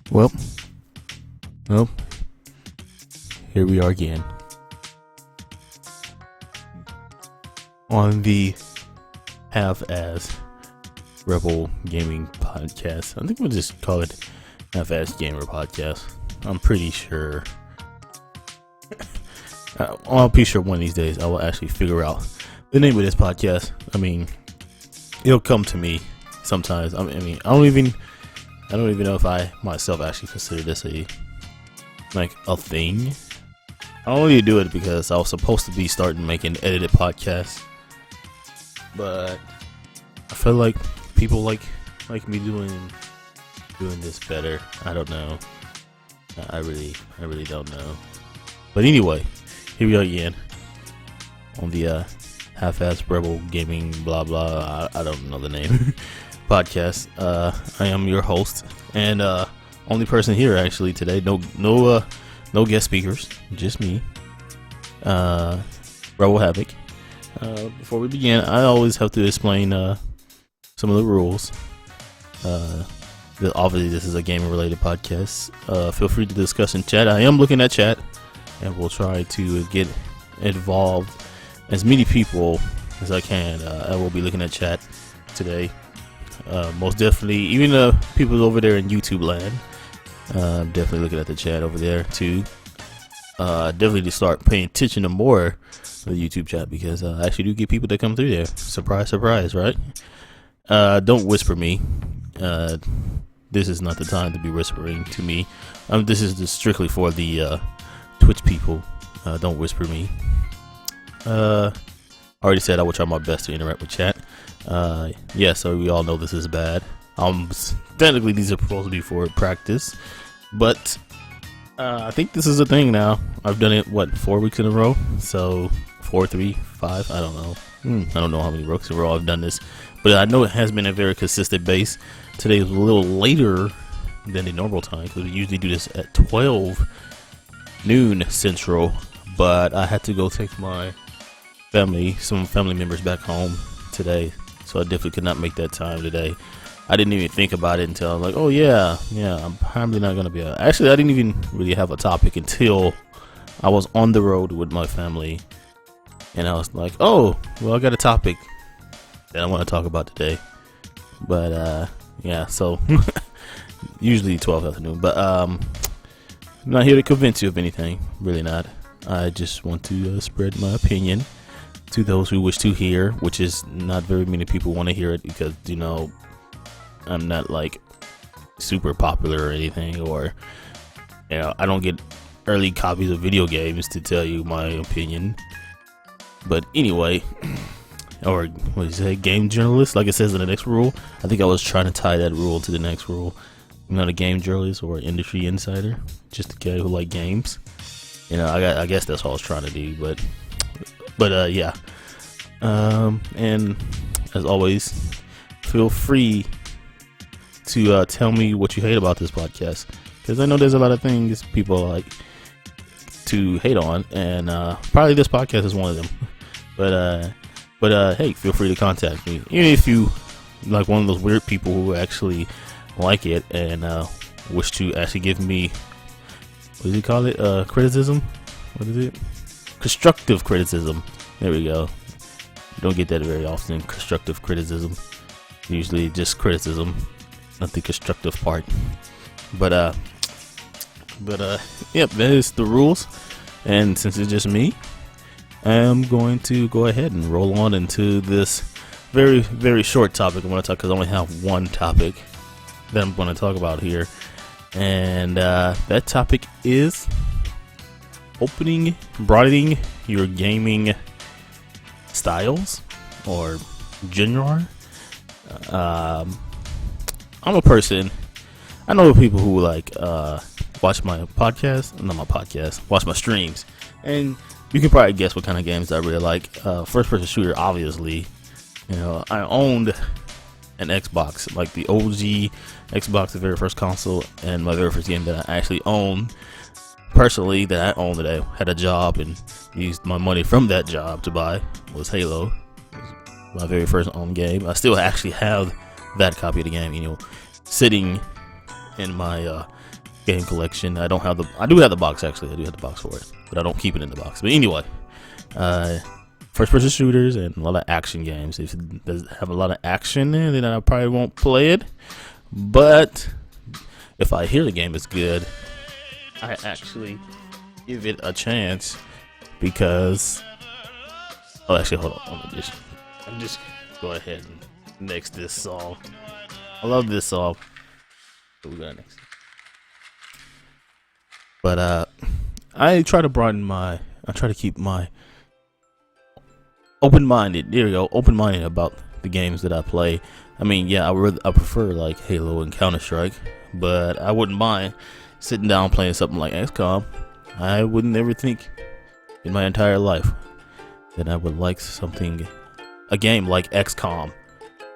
Well, well, here we are again on the half-azz Rebel Gaming Podcast. I think we'll just call it half-azz Gamer Podcast. I'm pretty sure. I'm pretty sure one of these days I will actually figure out the name of this podcast. I mean, it'll come to me sometimes. I don't even know if I myself actually consider this a thing. I only do it because I was supposed to be starting making edited podcasts, but I feel like people like me doing this better. I don't know. I really don't know. But anyway, here we are again on the half-azz Rebel Gaming blah blah. I don't know the name. Podcast. I am your host and only person here actually today. No guest speakers, just me. Rebel Havoc. Before we begin, I always have to explain some of the rules. Obviously, this is a gaming related podcast. Feel free to discuss in chat. I am looking at chat, and we'll try to get involved as many people as I can. I will be looking at chat today. Most definitely, even people over there in YouTube land, definitely looking at the chat over there too. Definitely to start paying attention to more of the YouTube chat because I actually do get people that come through there. Surprise, surprise, right? Don't whisper me. This is not the time to be whispering to me. This is just strictly for the Twitch people. Don't whisper me. I already said I will try my best to interact with chat. Yeah, so we all know this is bad. Technically these are supposed to be for practice, but I think this is a thing now. I've done it 4 weeks in a row, so 4, 3, 5. I don't know. I don't know how many weeks in a row I've done this, but I know it has been a very consistent base. Today is a little later than the normal time because we usually do this at 12 noon Central, but I had to go take some family members back home today, so I definitely could not make that time today. I didn't even think about it until I was like, oh yeah, I'm probably not gonna be actually I didn't even really have a topic until I was on the road with my family, and I was like, oh well, I got a topic that I want to talk about today. But yeah, so usually 12 afternoon, but I'm not here to convince you of anything, really not. I just want to spread my opinion to those who wish to hear, which is not very many people want to hear it because, you know, I'm not like super popular or anything, or, you know, I don't get early copies of video games to tell you my opinion. But anyway, or what do you say, game journalist, like it says in the next rule. I think I was trying to tie that rule to the next rule. I'm not a game journalist or industry insider, just a guy who like games. You know, I guess that's what I was trying to do, but yeah. And as always, feel free to tell me what you hate about this podcast, because I know there's a lot of things people like to hate on, and probably this podcast is one of them. But hey, feel free to contact me, even if you like one of those weird people who actually like it and wish to actually give me, what does he call it? Criticism? What is it? Constructive criticism. There we go. You don't get that very often. Constructive criticism. Usually just criticism, not the constructive part. But yep, that is the rules. And since it's just me, I'm going to go ahead and roll on into this very, very short topic I'm going to talk, because I only have one topic that I'm going to talk about here. And that topic is broadening your gaming styles or genre. I'm a person, I know people who like watch my podcast, not my podcast, watch my streams, and you can probably guess what kind of games I really like. First person shooter, obviously. You know, I owned an Xbox, like the OG Xbox, the very first console, and my very first game that I actually owned personally, that I had a job and used my money from that job to buy, was Halo. It was my very first own game. I still actually have that copy of the game, you know, sitting in my game collection. I do have the box actually. I do have the box for it, but I don't keep it in the box. But anyway, first person shooters and a lot of action games. If it does have a lot of action in it, then I probably won't play it. But if I hear the game is good, I actually give it a chance because. Oh, actually, hold on. I'm just go ahead and next this song. I love this song. What we got next? But I try to keep my open-minded. There we go, open-minded about the games that I play. I mean, yeah, I prefer like Halo and Counter-Strike, but I wouldn't mind sitting down playing something like XCOM. I wouldn't ever think in my entire life that I would like a game like XCOM.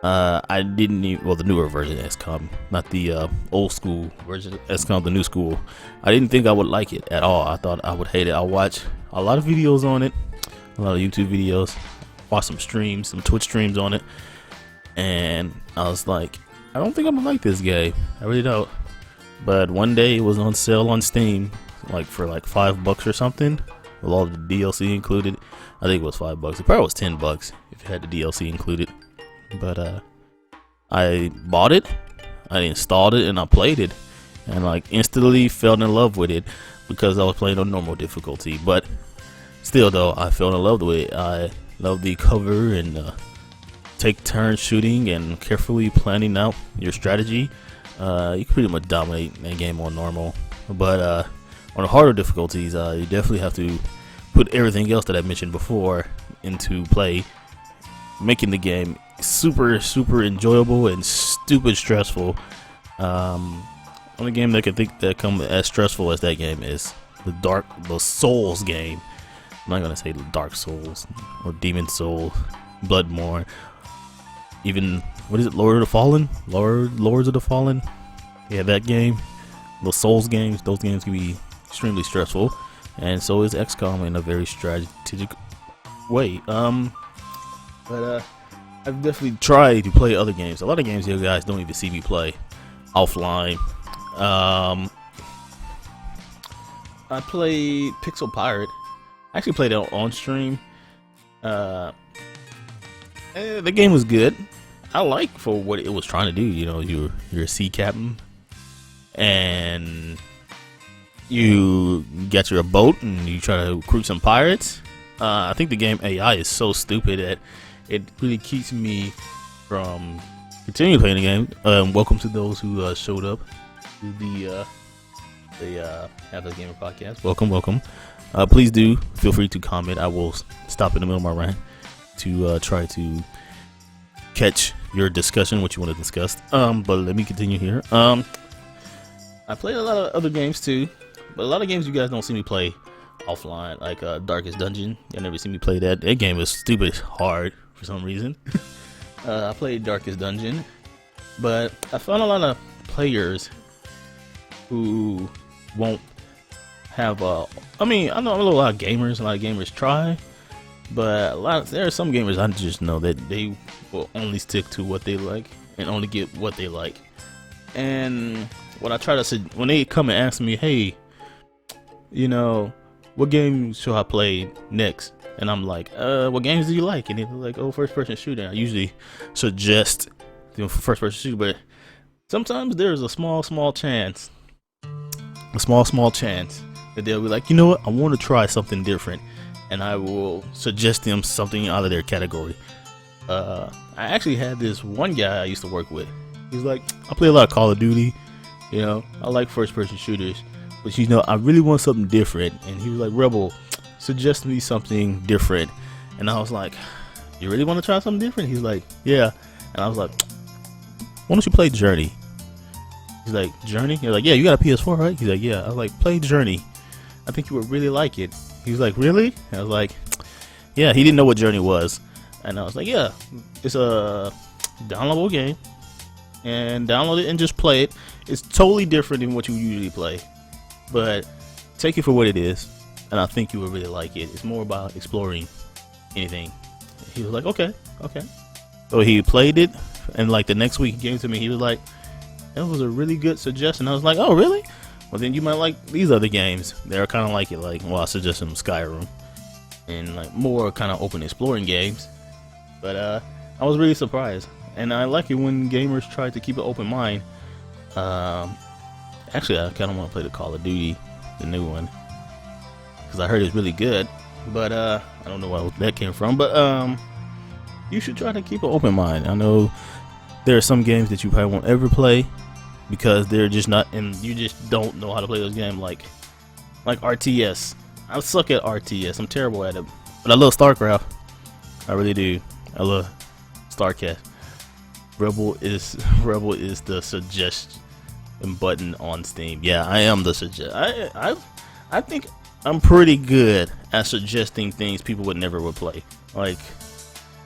I didn't even, well, the newer version of XCOM, not the old school version of XCOM, the new school. I didn't think I would like it at all. I thought I would hate it. I watched a lot of videos on it, a lot of YouTube videos, watched some streams, some Twitch streams on it, and I was like, I don't think I'm gonna like this game. I really don't. But one day it was on sale on Steam, like for like $5 or something, with all the DLC included. I think it was $5. It probably was $10 if it had the DLC included. But I bought it, I installed it, and I played it, and like instantly fell in love with it because I was playing on normal difficulty. But still, though, I fell in love with it. I love the cover and take turns shooting and carefully planning out your strategy. You can pretty much dominate that game on normal, but on the harder difficulties, you definitely have to put everything else that I mentioned before into play, making the game super enjoyable and stupid stressful. Only game that can think that come as stressful as that game is the Souls game. I'm not gonna say Dark Souls or Demon Soul, Bloodborne, even what is it, Lords of the Fallen. Yeah, that game, the Souls games, those games can be extremely stressful, and so is XCOM in a very strategic way. But I've definitely tried to play other games. A lot of games you guys don't even see me play offline. I played Pixel Pirate. I actually played it on stream. The game was good. I like for what it was trying to do. You know, you're a sea captain, and you get your boat and you try to recruit some pirates. I think the game AI is so stupid that it really keeps me from continuing playing the game. Welcome to those who showed up to the half-azz gamer podcast. Welcome. Please do feel free to comment. I will stop in the middle of my rant to try to catch your discussion, what you want to discuss. But let me continue here. I played a lot of other games too, but a lot of games you guys don't see me play offline, like Darkest Dungeon. You never see me play that. That game is stupid hard for some reason. I played Darkest Dungeon, but I found a lot of players who won't have I mean, I know a lot of gamers try, but there are some gamers I just know that they will only stick to what they like and only get what they like. And when I try to when they come and ask me, hey, you know, what game should I play next? And I'm like, what games do you like? And they're like, oh, first person shooter. I usually suggest first person shooter, but sometimes there's a small chance that they'll be like, you know what, I want to try something different, and I will suggest them something out of their category. I actually had this one guy I used to work with. He's like, I play a lot of Call of Duty, you know, I like first person shooters, but you know, I really want something different. And he was like, Rebel, suggest me something different. And I was like, you really want to try something different? He's like, yeah. And I was like, why don't you play Journey? He's like, Journey? You're like, yeah, you got a PS4, right? He's like, yeah. I was like, play Journey. I think you would really like it. He was like, really? And I was like, yeah. He didn't know what Journey was. And I was like, yeah, it's a downloadable game, and download it and just play it. It's totally different than what you usually play, but take it for what it is, and I think you would really like it. It's more about exploring anything. He was like, okay. So he played it, and like the next week he came to me, he was like, that was a really good suggestion. I was like, oh really? well, then you might like these other games. They're kind of like it. Like, well, I suggest some Skyrim and like more kind of open exploring games. But I was really surprised, and I like it when gamers try to keep an open mind. Actually, I kind of want to play the Call of Duty, the new one, because I heard it's really good. But I don't know where that came from. But you should try to keep an open mind. I know there are some games that you probably won't ever play because they're just not, and you just don't know how to play those games. Like RTS. I suck at RTS. I'm terrible at it. But I love StarCraft. I really do. I love StarCraft. Rebel is the suggestion button on Steam. Yeah, I am the suggest. I think I'm pretty good at suggesting things people would never play. Like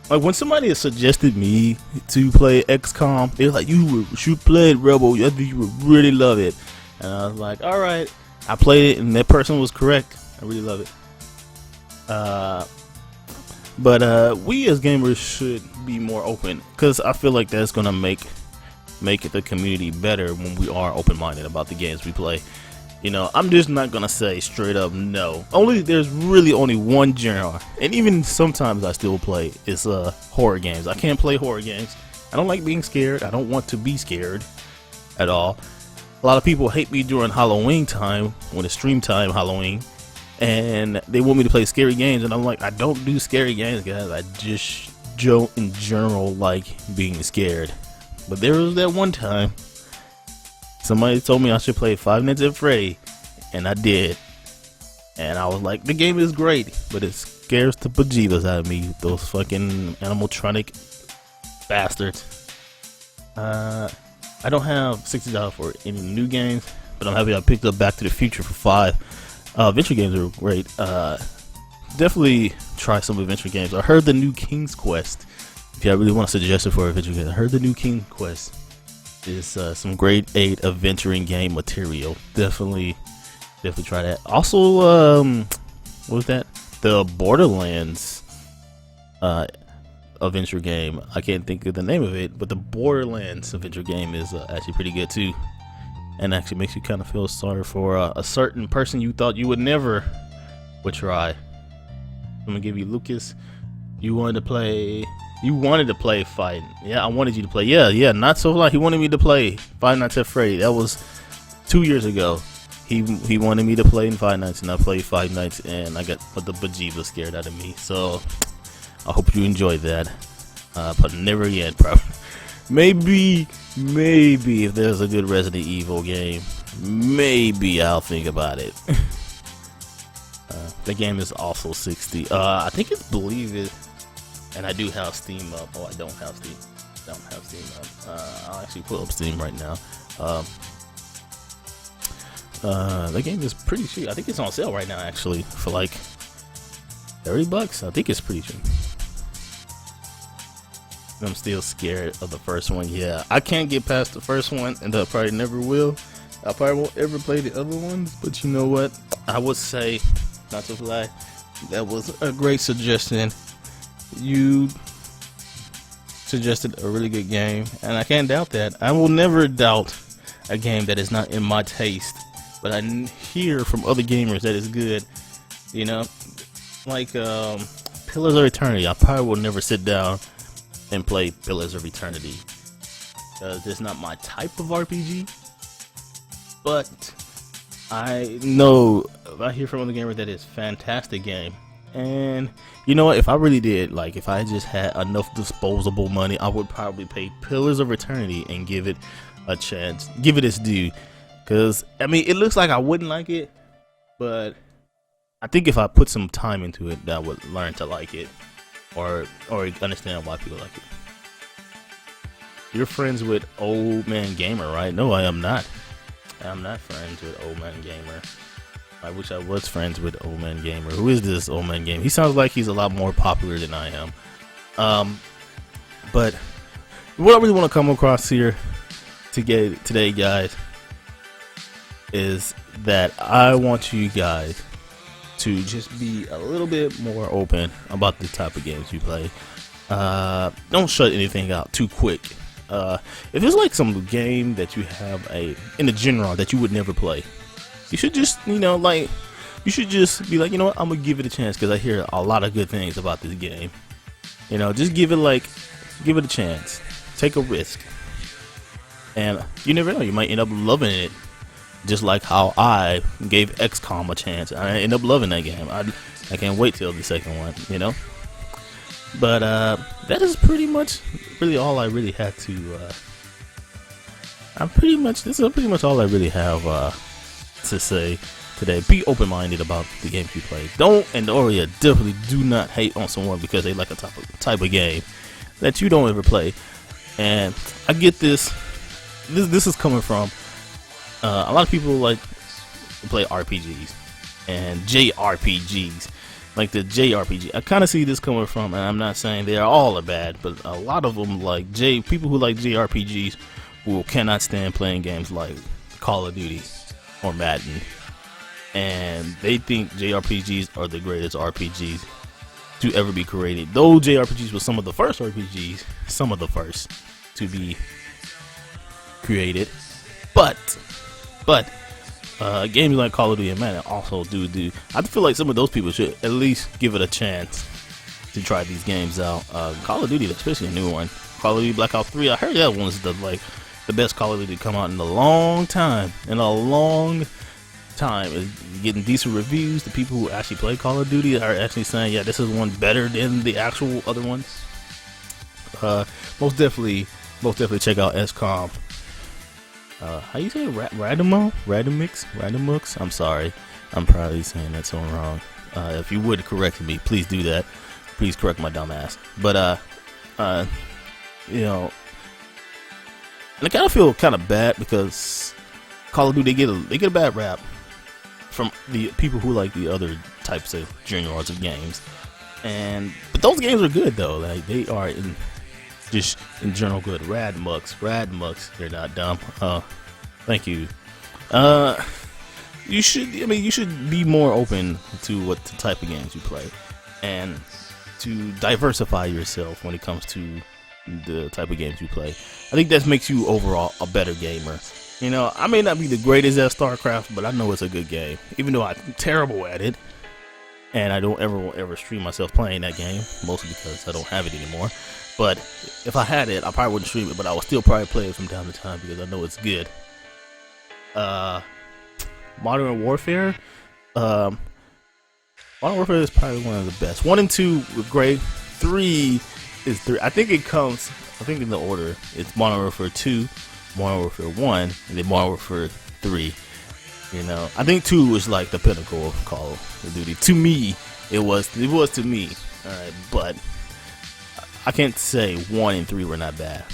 when somebody has suggested me to play XCOM, they're like, "You should play Rebel. I think you would really love it." And I was like, "All right." I played it, and that person was correct. I really love it. But we as gamers should be more open, because I feel like that's gonna make the community better when we are open-minded about the games we play. You know, I'm just not gonna say straight up no. There's really only one genre, and even sometimes I still play, is horror games. I can't play horror games. I don't like being scared. I don't want to be scared at all. A lot of people hate me during Halloween time, when it's stream time Halloween, and they want me to play scary games, and I'm like, I don't do scary games, guys. I just don't in general like being scared. But there was that one time somebody told me I should play Five Nights at Freddy, and I did. And I was like, the game is great, but it scares the bejeebus out of me, those fucking animatronic bastards. I don't have $60 for any new games, but I'm happy I picked up Back to the Future for $5. Adventure games are great. Definitely try some adventure games. I heard the new King's Quest. If you really want a suggestion for adventure games, I heard the new King's Quest is some grade 8 adventuring game material. Definitely try that. Also, what was that? The Borderlands adventure game. I can't think of the name of it, but the Borderlands adventure game is actually pretty good too, and actually makes you kind of feel sorry for a certain person you thought you would never try. I'm gonna give you Lucas. You wanted to play Fight. Yeah, I wanted you to play. Yeah, not so long. He wanted me to play Five Nights at Freddy. That was 2 years ago. He wanted me to play in Five Nights, and I played Five Nights, and I got the bejeebus scared out of me. So I hope you enjoyed that. But never again, probably. Maybe if there's a good Resident Evil game, maybe I'll think about it. The game is also $60. I think it's Believe It, and I do have Steam up. Oh, I don't have Steam. Up. I'll actually pull up Steam right now. The game is pretty cheap. I think it's on sale right now, actually, for like $30. I think it's pretty cheap. I'm still scared of the first one. Yeah, I can't get past the first one, and I probably never will. I probably won't ever play the other ones, but you know what? I would say, not to lie, that was a great suggestion. You suggested a really good game, and I can't doubt that. I will never doubt a game that is not in my taste, but I hear from other gamers that it's good. You know, like Pillars of Eternity. I probably will never sit down and play Pillars of Eternity. It's not my type of RPG, but I know I hear from other gamers that it's a fantastic game. And you know what? If I really did, like, if I just had enough disposable money, I would probably pay Pillars of Eternity and give it a chance, give it its due. Because I mean, it looks like I wouldn't like it, but I think if I put some time into it, I would learn to like it, or understand why people like it. You're friends with Old Man Gamer, right? No, I am not. I'm not friends with Old Man Gamer. I wish I was friends with Old Man Gamer. Who is this Old Man Gamer? He sounds like he's a lot more popular than I am. But what I really want to come across here today, guys, is that I want you guys to just be a little bit more open about the type of games you play. Don't shut anything out too quick. If it's like some game that you have in the genre that you would never play, you should just, like, you should just be like, you know what, I'm gonna give it a chance because I hear a lot of good things about this game. Just give it a chance, take a risk, and you never know, you might end up loving it, just like how I gave XCOM a chance. I ended up loving that game. I can't wait till the second one, But that is pretty much really all I really had to. This is pretty much all I really have to say today. Be open-minded about the games you play. Definitely do not hate on someone because they like a type of game that you don't ever play. And I get this. This is coming from a lot of people like to play RPGs and JRPGs. Like the JRPG, I kind of see this coming from, and I'm not saying they are all bad, but a lot of them people who like JRPGs who cannot stand playing games like Call of Duty or Madden, and they think JRPGs are the greatest RPGs to ever be created. Though JRPGs were some of the first RPGs, some of the first to be created, but games like Call of Duty and Madden also do. I feel like some of those people should at least give it a chance to try these games out. Call of Duty, especially a new one, Call of Duty Black Ops 3. I heard that one's the best Call of Duty to come out in a long time. It's getting decent reviews. The people who actually play Call of Duty are actually saying, yeah, this is one better than the actual other ones. Most definitely check out XCOM. How you say it? Radamix? I'm sorry. I'm probably saying that so wrong. If you would correct me, please do that. Please correct my dumb ass. But, and I kind of feel kind of bad because Call of Duty, they get a bad rap from the people who like the other types of genres of games. But those games are good though. Like they are in general good. Radmux, they're not dumb. Thank you. You should be more open to what the type of games you play, and to diversify yourself when it comes to the type of games you play. I think that makes you overall a better gamer. I may not be the greatest at StarCraft, but I know it's a good game, even though I'm terrible at it, and I don't ever stream myself playing that game, mostly because I don't have it anymore. But if I had it, I probably wouldn't stream it, but I would still probably play it from time to time because I know it's good. Modern Warfare. Modern Warfare is probably one of the best. 1 and 2 were great. 3 is 3. I think in the order, it's Modern Warfare 2, Modern Warfare 1, and then Modern Warfare 3. I think 2 was like the pinnacle of Call of Duty. To me, it was to me. Alright, but I can't say 1 and 3 were not bad.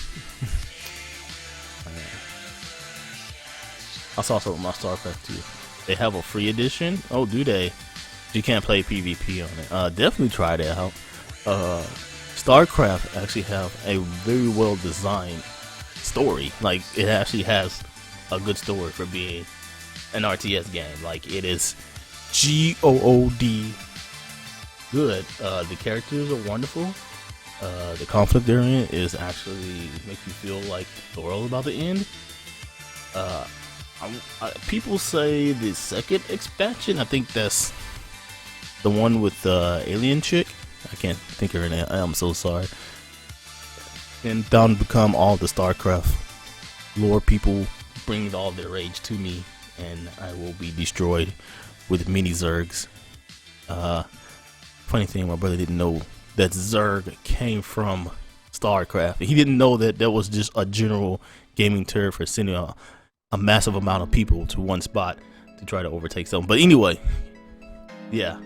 I saw some of my StarCraft 2. They have a free edition. Oh, do they? You can't play PvP on it. Definitely try that out. StarCraft actually have a very well designed story. Like it actually has a good story for being an RTS game. Like it is good. The characters are wonderful. The conflict they're in is actually makes you feel like the world's about to end. People say the second expansion, I think that's the one with the alien chick. I can't think of her name. I'm so sorry. And down to become all the StarCraft lore people bring all their rage to me, and I will be destroyed with mini Zergs. Funny thing, my brother didn't know that Zerg came from StarCraft. He didn't know that was just a general gaming term for sending a massive amount of people to one spot to try to overtake something. But anyway, yeah.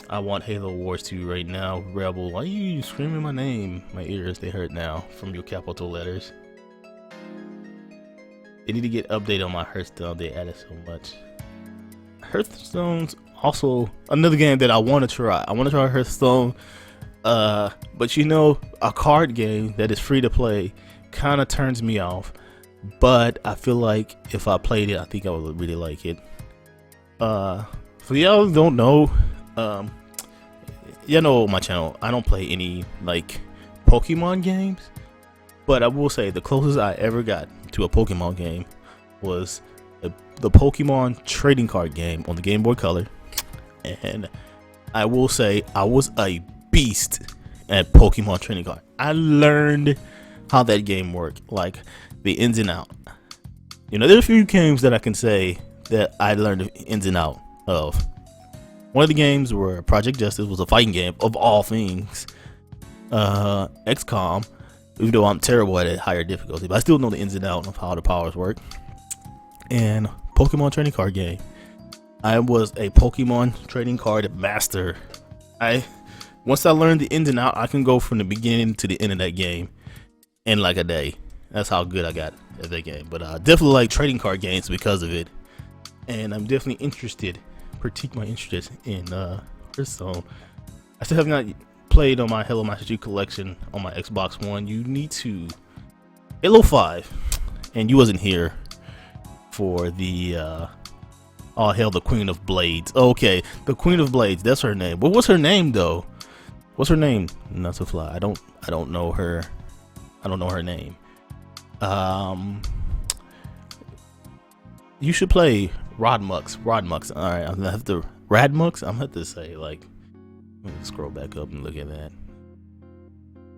I want Halo Wars 2 right now. Rebel, why are you screaming my name? My ears, they hurt now from your capital letters. They need to get updated on my Hearthstone. They added so much. Hearthstone's also another game that I want to try. I want to try Hearthstone. But a card game that is free to play kind of turns me off. But I feel like if I played it, I think I would really like it. For y'all who don't know, y'all know my channel. I don't play any like Pokemon games, but I will say the closest I ever got to a Pokemon game was the Pokemon trading card game on the Game Boy Color, and I will say I was a beast at Pokemon trading card. I learned how that game worked, like the ins and out. There's a few games that I can say that I learned the ins and out of. One of the games were Project Justice, was a fighting game of all things. XCOM, even though I'm terrible at it, higher difficulty, but I still know the ins and outs of how the powers work. And Pokemon trading card game. I was a Pokemon trading card master. Once I learned the ins and out, I can go from the beginning to the end of that game in like a day. That's how good I got at that game. But I definitely like trading card games because of it. And I'm definitely interested, critique my interest in Hearthstone. I still have not played on my Hello Master Chief collection on my Xbox One. You need to Halo 5, and you wasn't here for the oh hell, the Queen of Blades. Okay, the Queen of Blades, that's her name. But what's her name though? What's her name? Not to fly. I don't know her. I don't know her name. You should play Rodmux. All right, I'm gonna have to Radmux. I'm gonna have to say, like, let me scroll back up and look at that.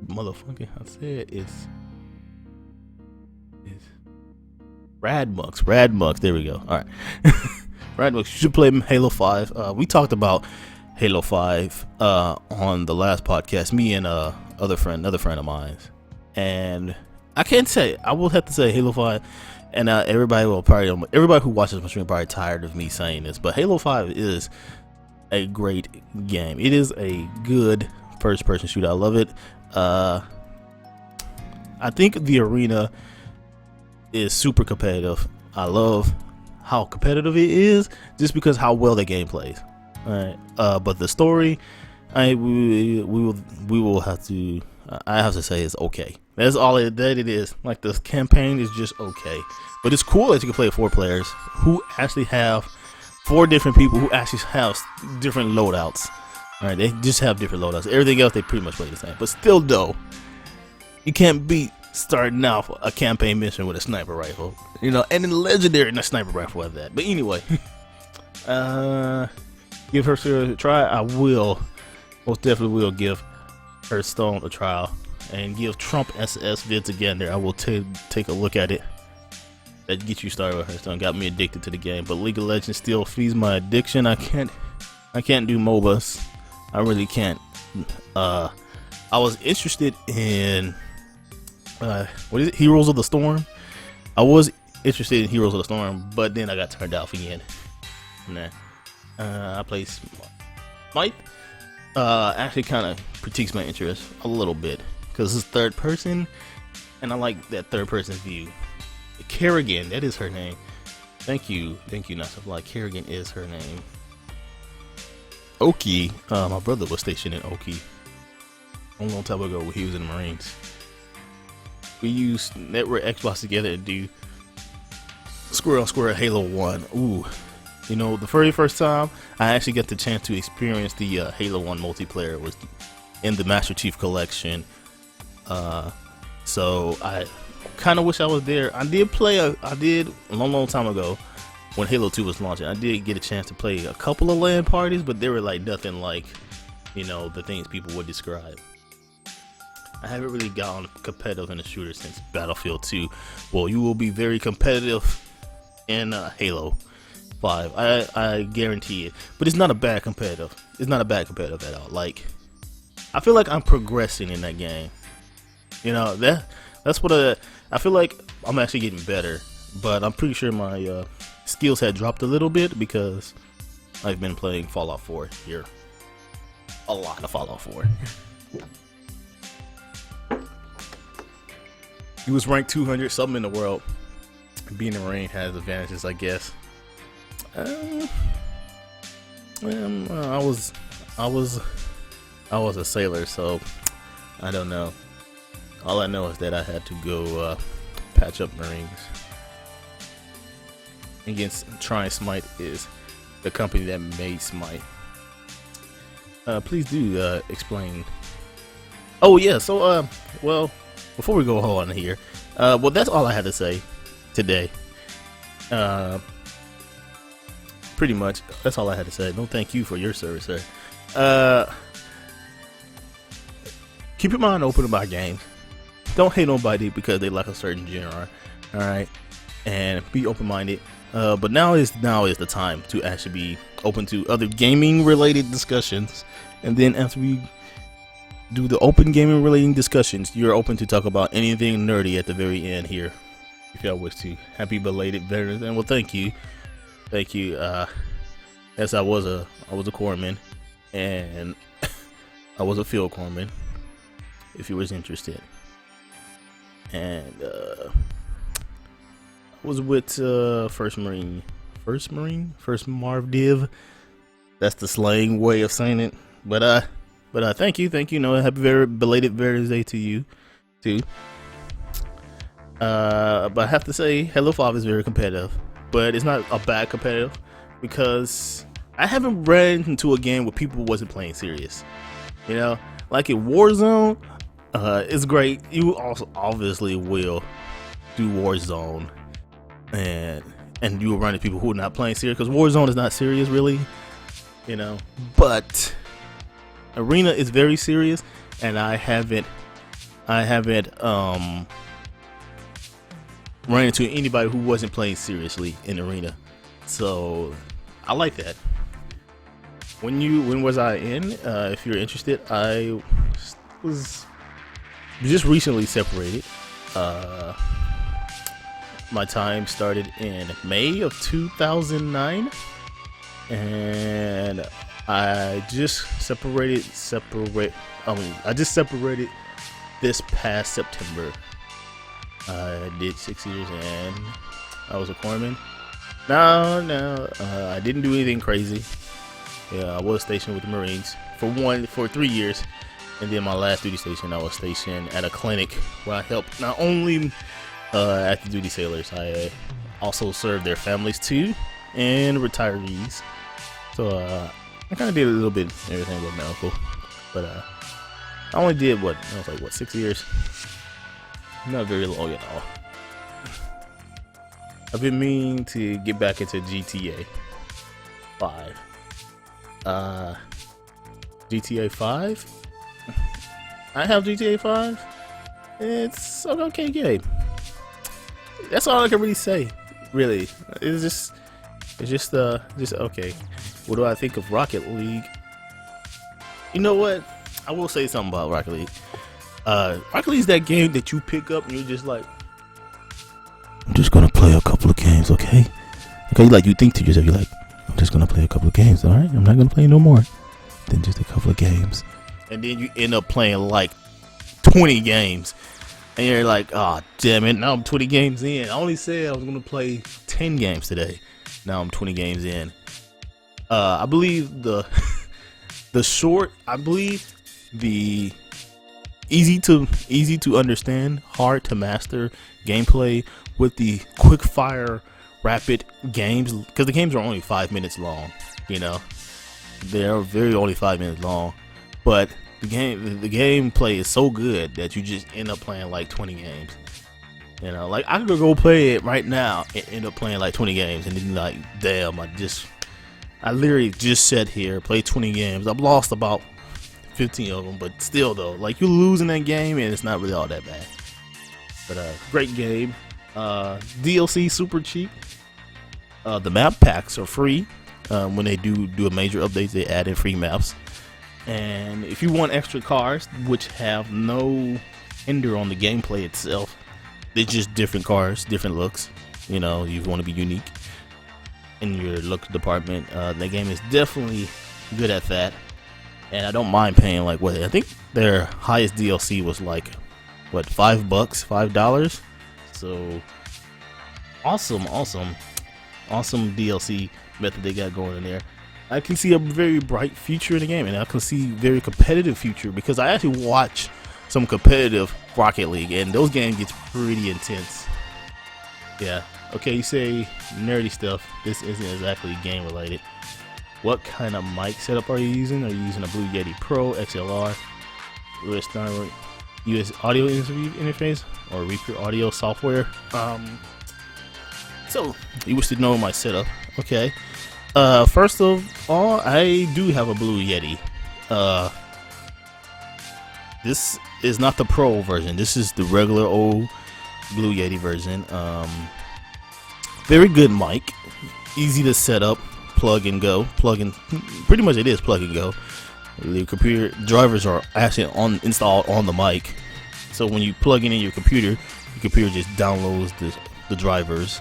Motherfucker, I said it's Radmux. There we go. All right, Radmux. You should play Halo 5. We talked about Halo 5 on the last podcast. Me and another friend of mine, and I will have to say Halo 5. And everybody who watches my stream probably tired of me saying this, but Halo 5 is a great game. It is a good first-person shooter. I love it. I think the arena is super competitive. I love how competitive it is, just because how well the game plays. All right, but the story, we will have to. I have to say it's okay. That's all that it is. Like, the campaign is just okay, but it's cool that you can play 4 players who actually have 4 different people who actually have different loadouts. All right, they just have different loadouts. Everything else they pretty much play the same, but still though, you can't beat starting off a campaign mission with a sniper rifle, and then legendary in a sniper rifle at that. But anyway, give her a try. I will, most definitely will give Hearthstone a trial, and give Trump SS vids again there. I will take a look at it. That gets you started with Hearthstone. Got me addicted to the game, but League of Legends still feeds my addiction. I can't do MOBAs. I really can't. I was interested in what is it? Heroes of the Storm. I was interested in Heroes of the Storm, but then I got turned off again. Nah. I play Smite. Actually kind of critiques my interest a little bit, because it's third person, and I like that third person view. Kerrigan, that is her name. Thank you, not to fly. Kerrigan is her name. Oki, my brother was stationed in Oki a long time ago when he was in the Marines. We used Network Xbox together to do Square on Square Halo 1. Ooh. The very first time I actually got the chance to experience the Halo 1 multiplayer was in the Master Chief Collection. So I kind of wish I was there. I did a long time ago when Halo 2 was launching. I did get a chance to play a couple of LAN parties, but they were like nothing like, the things people would describe. I haven't really gotten competitive in a shooter since Battlefield 2. Well, you will be very competitive in Halo 5. I guarantee it. But it's not a bad competitive. It's not a bad competitive at all. Like, I feel like I'm progressing in that game. That's what I feel like. I'm actually getting better, but I'm pretty sure my skills had dropped a little bit because I've been playing Fallout 4 here. A lot of Fallout 4. He was ranked 200 something in the world. Being in the Marine has advantages, I guess. I was a sailor, so I don't know. All I know is that I had to go patch up Marines. Against Trying Smite is the company that made Smite. Please do explain. Oh yeah, so well, before we go on here, well, that's all I had to say today. pretty much. That's all I had to say. No thank you for your service, sir. Keep your mind open about games. Don't hate nobody because they like a certain genre. All right, and be open-minded. But now is the time to actually be open to other gaming-related discussions. And then after we do the open gaming-related discussions, you're open to talk about anything nerdy at the very end here, if y'all wish to. Happy belated Veterans, and well, thank you. Yes, I was a corpsman, and I was a field corpsman, if you was interested. And I was with First Marv Div. That's the slang way of saying it. But thank you. No, happy very belated Veterans Day to you too. But I have to say, Halo 5 is very competitive, but it's not a bad competitive because I haven't ran into a game where people wasn't playing serious. You know, like in Warzone, it's great. You also obviously will do Warzone, and you will run into people who are not playing serious because Warzone is not serious really. You know, but Arena is very serious, and I haven't run into anybody who wasn't playing seriously in Arena, so I like that. When was I in? If you're interested, I was just recently separated. My time started in May of 2009, and I just separated. I just separated this past September. I did 6 years, and I was a corpsman. No, I didn't do anything crazy. Yeah, I was stationed with the Marines for 3 years, and then my last duty station, I was stationed at a clinic where I helped not only active duty sailors, I also served their families too, and retirees. So I kind of did a little bit of everything with medical, but I only did 6 years. Not very long at all. I've been meaning to get back into GTA 5. GTA 5? I have GTA 5. It's an okay game. That's all I can really say. Really, it's just okay. What do I think of Rocket League? You know what? I will say something about Rocket League. Rocket League is that game that you pick up and you're just like, I'm just gonna play a couple of games, okay? Okay, like you think to yourself, you're like, I'm just gonna play a couple of games, all right? I'm not gonna play no more than just a couple of games. And then you end up playing like 20 games, and you're like, oh damn it! Now I'm 20 games in. I only said I was gonna play 10 games today. Now I'm 20 games in. I believe the easy to understand, hard to master gameplay with the quick fire rapid games, because the games are only 5 minutes long. You know, they're very only 5 minutes long, but the gameplay is so good that you just end up playing like 20 games. You know, like I could go play it right now and end up playing like 20 games, and then like, damn, I literally just sat here, played 20 games. I've lost about 15 of them, but still though, like you're losing that game and it's not really all that bad. But great game. DLC super cheap. The map packs are free. When they do a major update, they add in free maps. And if you want extra cars, which have no hinder on the gameplay itself, they're just different cars, different looks. You know, you want to be unique in your look department. The game is definitely good at that. And I don't mind paying like what I think their highest DLC was like $5. So awesome DLC method they got going in there. I can see a very bright future in the game, and I can see very competitive future because I actually watch some competitive Rocket League, and those games get pretty intense. Yeah. Okay, you say nerdy stuff. This isn't exactly game related. What kind of mic setup are you using? Are you using a Blue Yeti Pro, XLR, US audio interface, or Reaper audio software? So you wish to know my setup? Okay. First of all, I do have a Blue Yeti. Uh, this is not the Pro version. This is the regular old Blue Yeti version. Very good mic, easy to set up, plug and go. Pretty much it is plug and go. The computer drivers are actually installed on the mic, so when you plug in your computer just downloads the drivers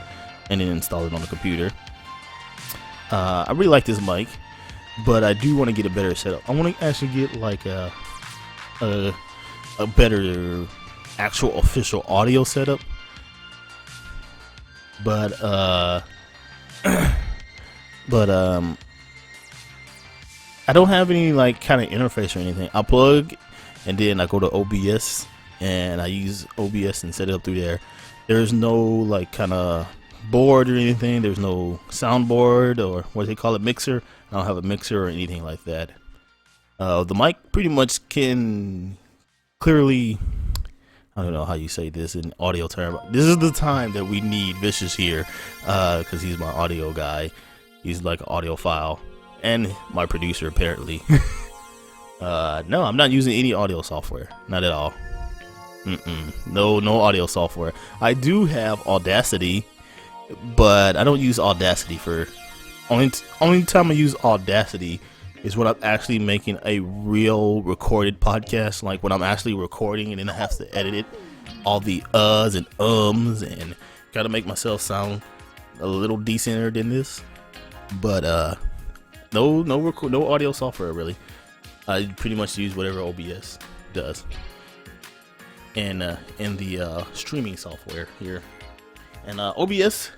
and then install it on the computer. I really like this mic, but I do want to get a better setup. I want to actually get like a better actual official audio setup. But I don't have any like kind of interface or anything. I plug and then I go to OBS and I use OBS and set it up through there. There's no like kind of board or anything. There's no soundboard or what do they call it, mixer. I don't have a mixer or anything like that. The mic pretty much can clearly, I don't know how you say this in audio term. This is the time that we need Vicious here, because he's my audio guy. He's like an audiophile and my producer apparently. No, I'm not using any audio software, not at all. No audio software. I do have Audacity, but I don't use Audacity for only time I use Audacity is when I'm actually making a real recorded podcast, like when I'm actually recording and then I have to edit it, all the uhs and ums, and gotta make myself sound a little decenter than this. But no audio software really. I pretty much use whatever OBS does, and in the streaming software here. And OBS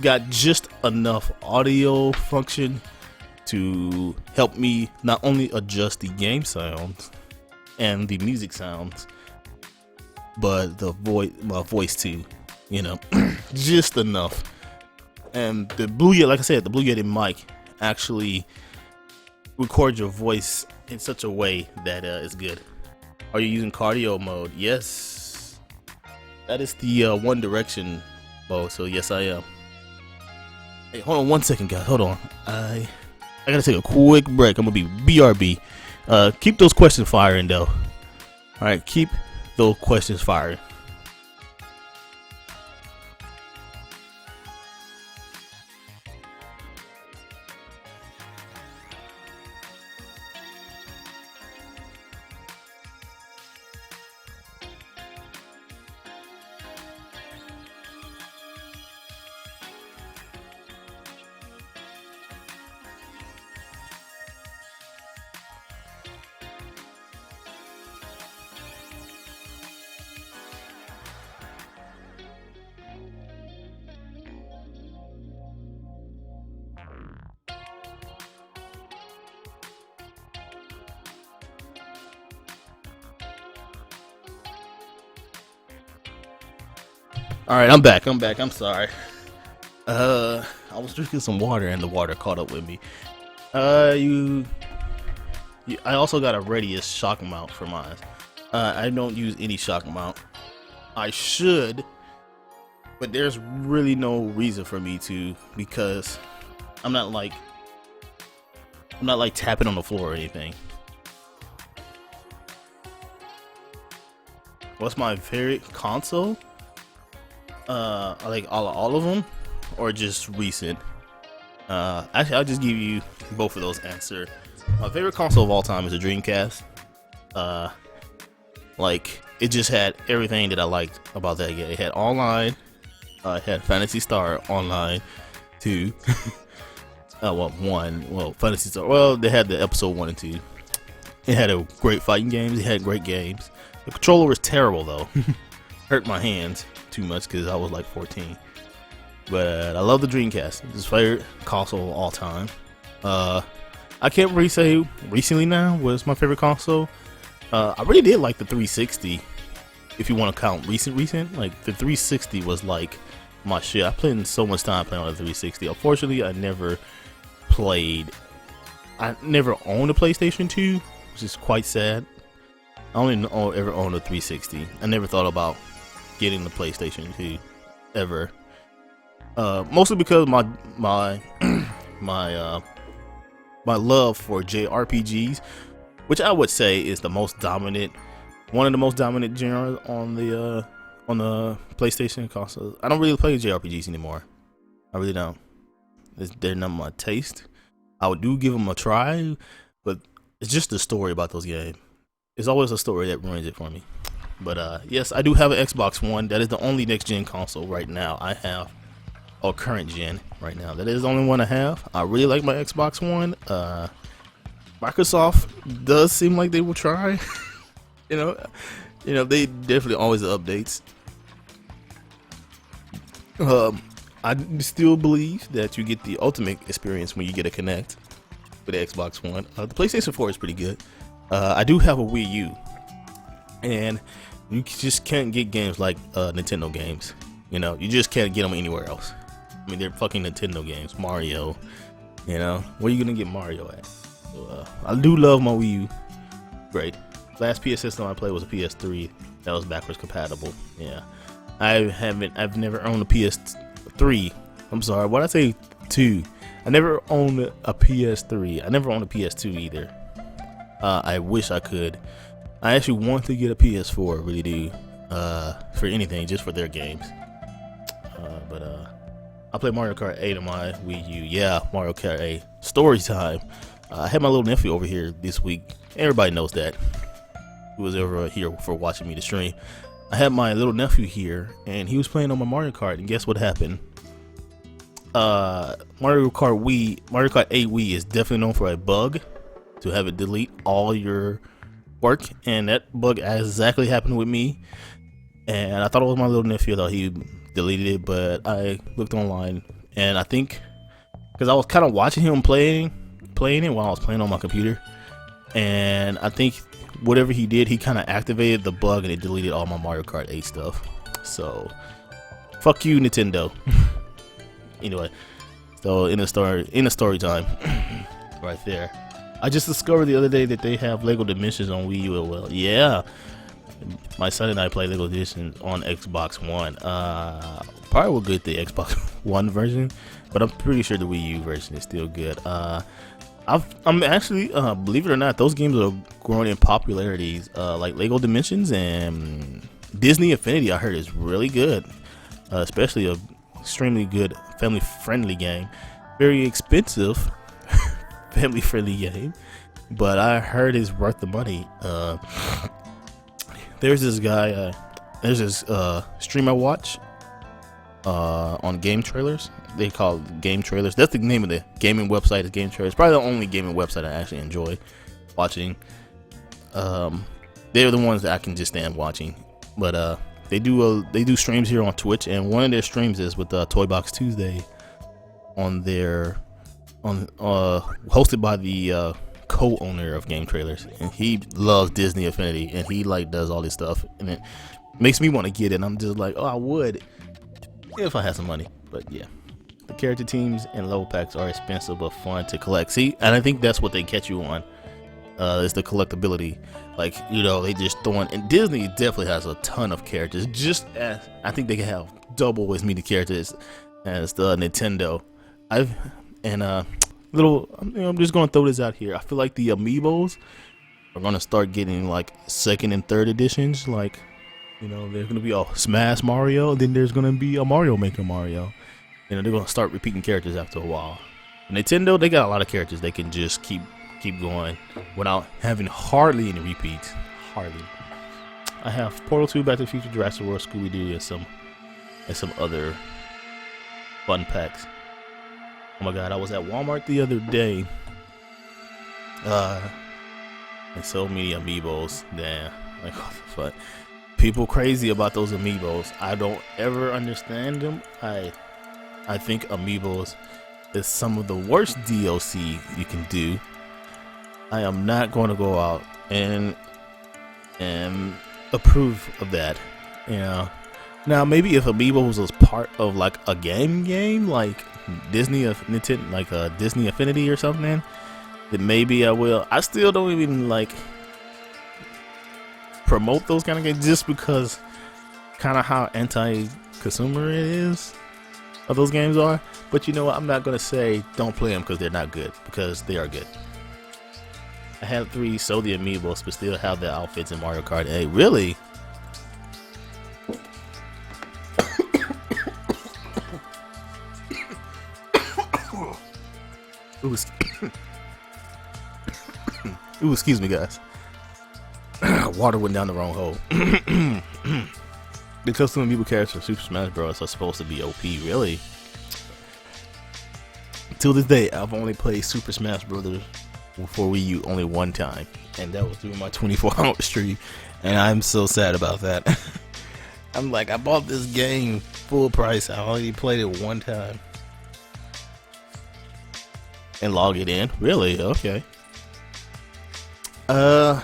got just enough audio function to help me not only adjust the game sounds and the music sounds, but my voice too, you know, just enough. And the Blue Yeti, like I said, the Blue Yeti mic actually records your voice in such a way that it's good. Are you using cardio mode? Yes, that is the One Direction mode. So yes, I am. Hey, hold on 1 second, guys. Hold on. I gotta take a quick break. I'm gonna be BRB. Keep those questions firing, though. All right, keep those questions firing. All right, I'm back. I'm sorry. I was drinking some water and the water caught up with me. I also got a Radius shock mount for mine. I don't use any shock mount. I should, but there's really no reason for me to, because I'm not like tapping on the floor or anything. What's my favorite console? Like all of them, or just recent? Actually, I'll just give you both of those answers. My favorite console of all time is a Dreamcast. Like, it just had everything that I liked about that game. It had online, it had Phantasy Star Online 2. Phantasy Star. Well, they had the episode 1 and 2. It had a great fighting games. It had great games. The controller was terrible though. Hurt my hands too much because I was like 14. But I love the Dreamcast. It's his favorite console of all time. I can't really say recently now was my favorite console. I really did like the 360. If you want to count recent, like the 360 was like my shit. I played so much time playing on the 360. Unfortunately, I never owned a PlayStation 2, which is quite sad. I only ever owned a 360. I never thought about getting the PlayStation 2 ever. Mostly because my my love for JRPGs, which I would say is one of the most dominant genres on the PlayStation console. I don't really play JRPGs anymore. I really don't. They're not my taste. I do give them a try, but it's just the story about those games. It's always a story that ruins it for me. But yes, I do have an Xbox One. That is the only next gen console right now I have, or current gen right now. That is the only one I have. I really like my Xbox One. Microsoft does seem like they will try. you know, they definitely always updates. I still believe that you get the ultimate experience when you get a Kinect with the Xbox One. The PlayStation 4 is pretty good. I do have a Wii U, and you just can't get games like Nintendo games. You just can't get them anywhere else. I mean, they're fucking Nintendo games. Mario, where are you gonna get Mario at? So, I do love my Wii U. Great. Last PS system I played was a PS3. That was backwards compatible. Yeah. I've never owned a PS3. I'm sorry, what did I say? 2. I never owned a PS3. I never owned a PS2 either. I wish I could. I actually want to get a PS4, really do. For anything, just for their games. But I play Mario Kart 8 on my Wii U. Yeah, Mario Kart 8. Story time. I had my little nephew over here this week. Everybody knows that. Who was ever here for watching me to stream. I had my little nephew here, and he was playing on my Mario Kart, and guess what happened? Mario Kart 8 Wii is definitely known for a bug, to have it delete all your work, and that bug exactly happened with me. And I thought it was my little nephew. I thought he deleted it, but I looked online, and I think because I was kind of watching him playing it while I was playing on my computer, and I think whatever he did, he kind of activated the bug and it deleted all my Mario Kart 8 stuff. So fuck you, Nintendo. Anyway, so in the story time right there, I just discovered the other day that they have Lego Dimensions on Wii U as well. Yeah, my son and I play Lego Dimensions on Xbox One. Probably will get the Xbox One version, but I'm pretty sure the Wii U version is still good. I'm actually, believe it or not, those games are growing in popularities. Like Lego Dimensions and Disney Infinity, I heard is really good, especially a extremely good family-friendly game. Very expensive family-friendly game, but I heard it's worth the money. There's this guy, there's this stream I watch on Game Trailers. They call it Game Trailers. That's the name of the gaming website, is Game Trailers. Probably the only gaming website I actually enjoy watching. They're the ones that I can just stand watching. But they do streams here on Twitch, and one of their streams is with Toy Box Tuesday hosted by the co-owner of Game Trailers, and he loves Disney Infinity, and he does all this stuff, and it makes me want to get it. And I'm just like, oh, I would if I had some money. But yeah, the character teams and level packs are expensive but fun to collect. See, and I think that's what they catch you on, is the collectability. They just throwing, and Disney definitely has a ton of characters, just as I think they can have double as many characters as the Nintendo. I'm just gonna throw this out here. I feel like the amiibos are gonna start getting second and third editions. There's gonna be a Smash Mario, then there's gonna be a Mario Maker Mario. They're gonna start repeating characters after a while. Nintendo, they got a lot of characters they can just keep going without having hardly any repeats. Hardly. I have Portal 2, Back to the Future, Jurassic World, Scooby-Doo, and some other fun packs. Oh my god, I was at Walmart the other day. And so many amiibos. Damn. What the fuck? People crazy about those amiibos. I don't ever understand them. I think amiibos is some of the worst DLC you can do. I am not going to go out and approve of that. Now maybe if amiibos was part of a game like Disney Nintendo, Disney Infinity or something, then maybe I will. I still don't even promote those kind of games, just because kind of how anti-consumer it is. of those games are. But you know what? I'm not gonna say don't play them because they're not good, because they are good. I have 3 sold the amiibos, but still have the outfits in Mario Kart 8. Really? Ooh, excuse me, guys. Water went down the wrong hole. The custom amiibo characters of Super Smash Bros. Are supposed to be OP, really? Till this day, I've only played Super Smash Bros. For Wii U only one time, and that was during my 24-hour stream, and I'm so sad about that. I'm like, I bought this game full price. I only played it one time. And log it in? Really? Okay. I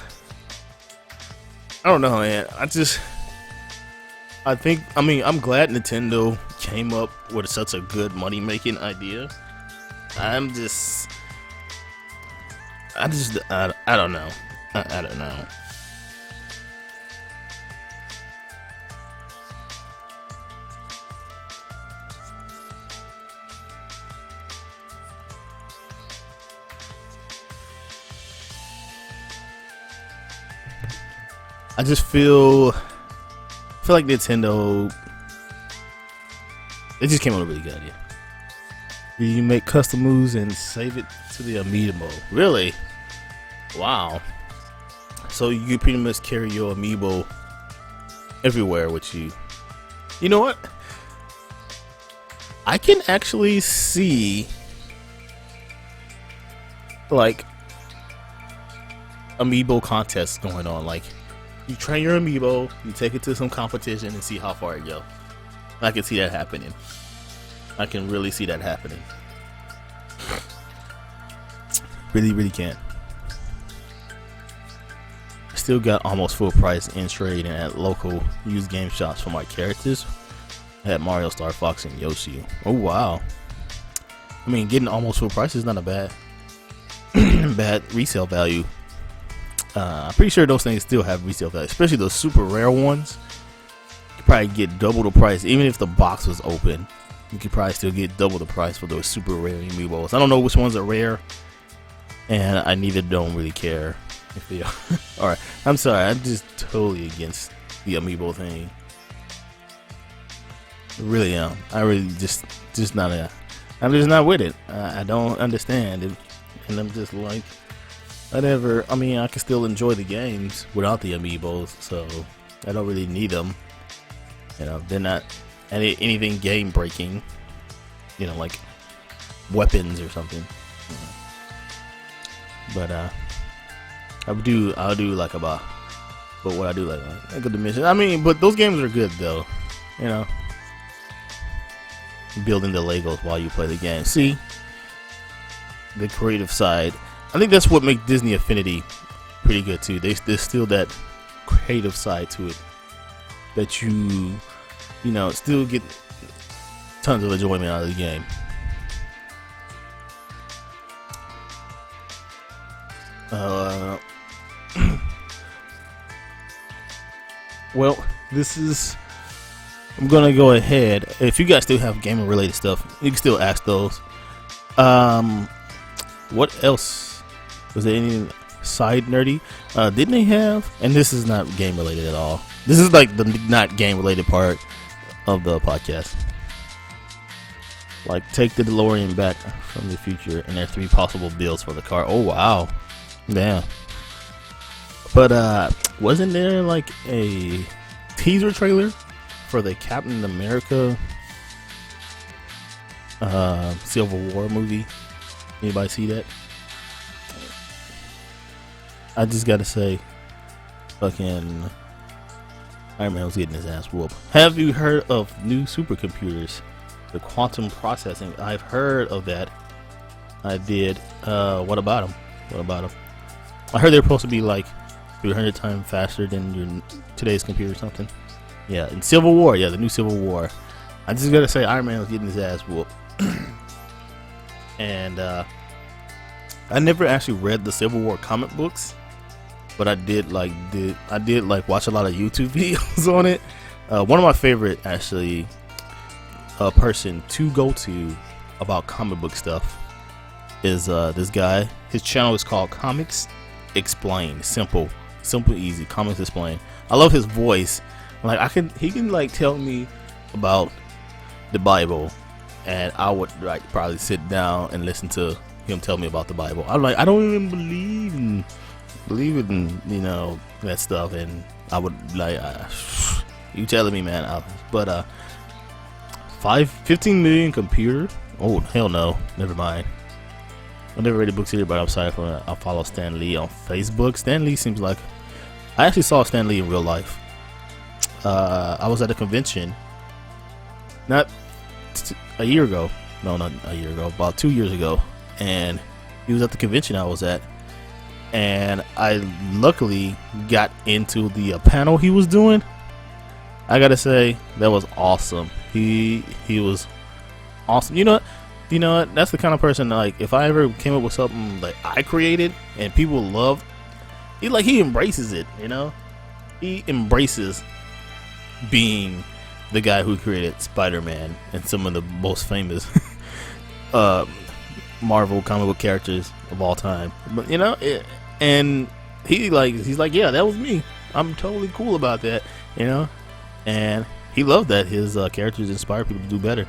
don't know, man. I think, I'm glad Nintendo came up with such a good money-making idea. I don't know. I don't know. I just feel like Nintendo, they just came up with a really good idea. You make custom moves and save it to the amiibo. Really? Wow. So you pretty much carry your amiibo everywhere with you. You know what? I can actually see like amiibo contests going on. Like, you train your amiibo, you take it to some competition and see how far it goes. I can see that happening. I can really see that happening. Really can. Still got almost full price in trade and at local used game shops for my characters. I had Mario, Star Fox, and Yoshi. Oh wow. I mean, getting almost full price is not a bad resale value. I'm pretty sure those things still have resale value, especially those super rare ones. You could probably get double the price, even if the box was open. You could probably still get double the price for those super rare amiibos. I don't know which ones are rare, and I neither don't really care if they are. Alright, I'm sorry, I'm just totally against the amiibo thing. I really am. I really just not I'm just not with it. I don't understand it, and I'm just like, whatever. I mean, I can still enjoy the games without the amiibos, so I don't really need them. You know, they're not anything game breaking. You know, like weapons or something. But I'll do like about. But what I do like a good dimension. I mean, but those games are good though. You know, building the Legos while you play the game. See, the creative side. I think that's what makes Disney Infinity pretty good too. There's still that creative side to it that you know, still get tons of enjoyment out of the game. Well, I'm gonna go ahead. If you guys still have gaming related stuff, you can still ask those. What else? Was there any side nerdy? Didn't they have? And this is not game related at all. This is like the not game related part of the podcast. Like, take the DeLorean back from the future, and there are 3 possible builds for the car. Oh wow, damn. But wasn't there like a teaser trailer for the Captain America Civil War movie? Anybody see that? I just gotta say, fucking Iron Man was getting his ass whooped. Have you heard of new supercomputers? The quantum processing. I've heard of that. I did. What about them? I heard they're supposed to be like 300 times faster than your today's computer or something. Yeah, in Civil War. Yeah, the new Civil War. I just gotta say, Iron Man was getting his ass whooped. And I never actually read the Civil War comic books, but I did like watch a lot of YouTube videos on it. One of my favorite actually person to go to about comic book stuff is this guy. His channel is called Comics Explained. Simple, easy. Comics Explained. I love his voice. Like he can like tell me about the Bible, and I would like probably sit down and listen to him tell me about the Bible. I'm like, I don't even believe in that stuff, and I would like you telling me, man. But 15 million computer. Oh hell no, never mind. I never read the books either, but I'm sorry for that. I follow Stan Lee on Facebook. Stan Lee seems like I actually saw Stan Lee in real life. I was at a convention not a year ago. No, not a year ago. About 2 years ago, and he was at the convention I was at, and I luckily got into the panel he was doing. I gotta say that was awesome. He was awesome. You know what? That's the kind of person, like, if I ever came up with something like I created and people loved, he embraces it. He embraces being the guy who created Spider-Man and some of the most famous Marvel comic book characters of all time. But and he's like, yeah, that was me. I'm totally cool about that. And he loved that his characters inspire people to do better.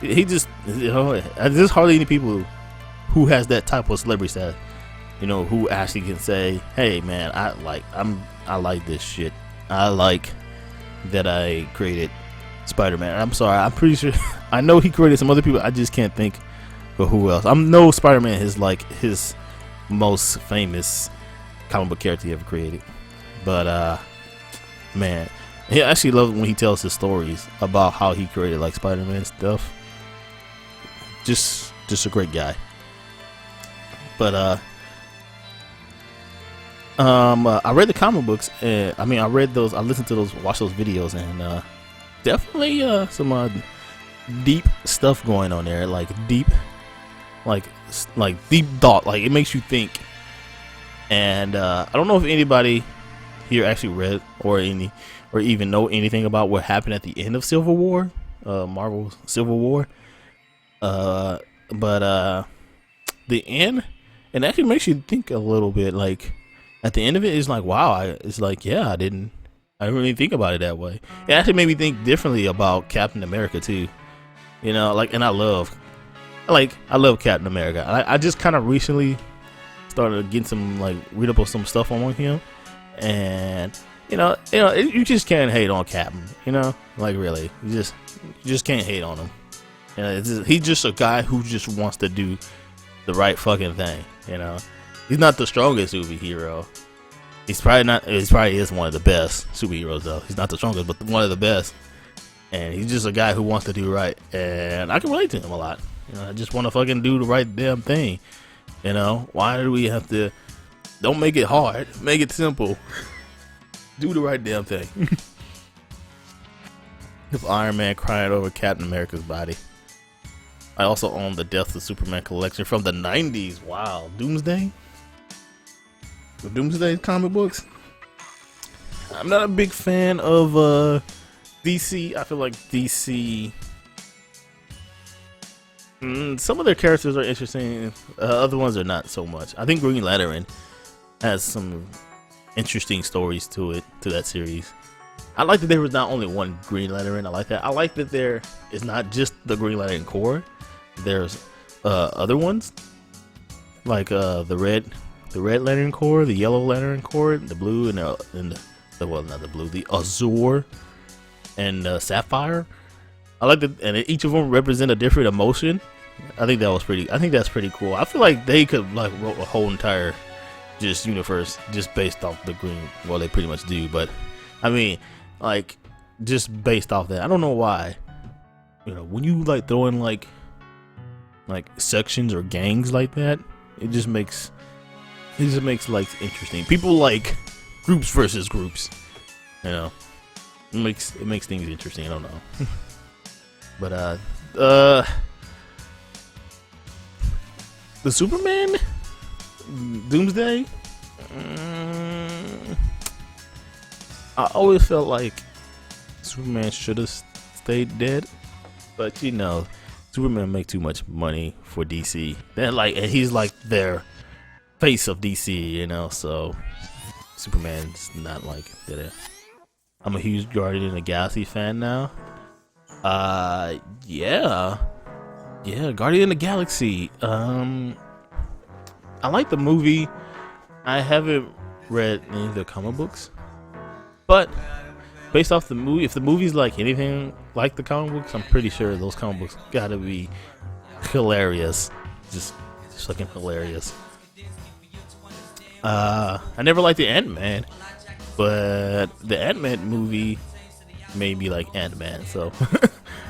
He just, there's hardly any people who has that type of celebrity status, who actually can say, hey man, I like this shit. I like that I created Spider-Man. I'm sorry, I'm pretty sure I know he created some other people. I just can't think of who else. I know Spider-Man is like his most famous comic book character he ever created. But man, I actually love when he tells his stories about how he created like Spider-Man stuff. Just a great guy. But I read the comic books, and I read those. I listened to those, watched those videos, and definitely some deep stuff going on there. Like deep thought. Like it makes you think. And I don't know if anybody here actually read or even know anything about what happened at the end of Civil War, Marvel Civil War. But the end, it actually makes you think a little bit. Like at the end of it, it's like, wow, it's like, yeah, I didn't really think about it that way. It actually made me think differently about Captain America too. And I love Captain America. I just kind of recently started getting some read up on some stuff on him, and you just can't hate on Captain. Really, you just can't hate on him. He's just a guy who just wants to do the right fucking thing. He's not the strongest superhero. He probably is one of the best superheroes though. He's not the strongest, but one of the best. And he's just a guy who wants to do right, and I can relate to him a lot. I just want to fucking do the right damn thing. Why do we have to? Don't make it hard. Make it simple. Do the right damn thing. If Iron Man crying over Captain America's body. I also own the Death of Superman collection from the 90s. Wow. Doomsday? The Doomsday comic books? I'm not a big fan of DC. I feel like DC... some of their characters are interesting. Other ones are not so much. I think Green Lantern has some interesting stories to that series. I like that there was not only one Green Lantern. I like that. I like that there is not just the Green Lantern Corps. There's other ones like the Red Lantern Corps, the Yellow Lantern Corps, the Blue, and the Azure and Sapphire. I like that, and each of them represent a different emotion. I think that's pretty cool. I feel like they could wrote a whole entire just universe just based off the green. Well, they pretty much do, but just based off that. I don't know why. When you throw in like sections or gangs like that, it just makes interesting. People like groups versus groups. It makes things interesting. I don't know. But the Superman Doomsday, I always felt like Superman should have stayed dead. But you know, Superman make too much money for DC. Then and he's like their face of DC, you know. So Superman's not like that. I'm a huge Guardian of the Galaxy fan now. Yeah, Guardian of the Galaxy. I like the movie. I haven't read any of the comic books, but based off the movie, if the movie's like anything like the comic books, I'm pretty sure those comic books gotta be hilarious. Just fucking hilarious. I never liked the Ant-Man, but the Ant-Man movie made me like Ant-Man. So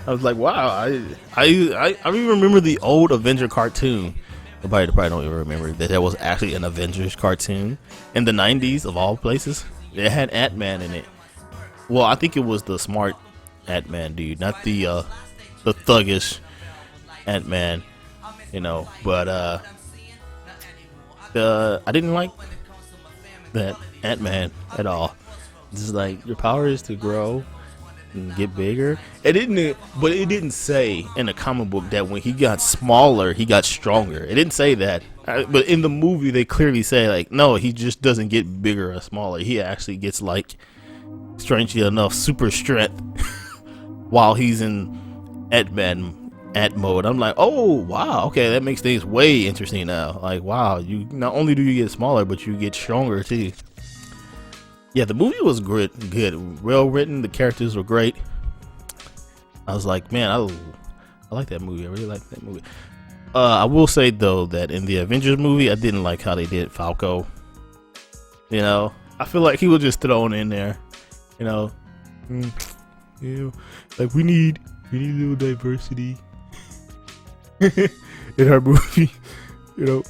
I was like, wow. I even remember the old Avenger cartoon. Everybody probably don't even remember that there was actually an Avengers cartoon in the 90s of all places. It had Ant-Man in it. Well, I think it was the smart Ant-Man dude, not the thuggish Ant-Man, you know. But I didn't like that Ant-Man at all. Just like, your power is to grow and get bigger. It didn't say in the comic book that when he got smaller, he got stronger. It didn't say that. But in the movie, they clearly say like, no, he just doesn't get bigger or smaller. He actually gets like, strangely enough, super strength while he's in Ant mode. I'm like, oh wow, okay, that makes things way interesting now. Like, wow, you not only do you get smaller, but you get stronger too. Yeah, the movie was good, well written. The characters were great. I was like, man, I like that movie. I really like that movie. I will say though that in the Avengers movie, I didn't like how they did Falco. You know, I feel like he was just thrown in there. You know, like we need a little diversity in our movie. You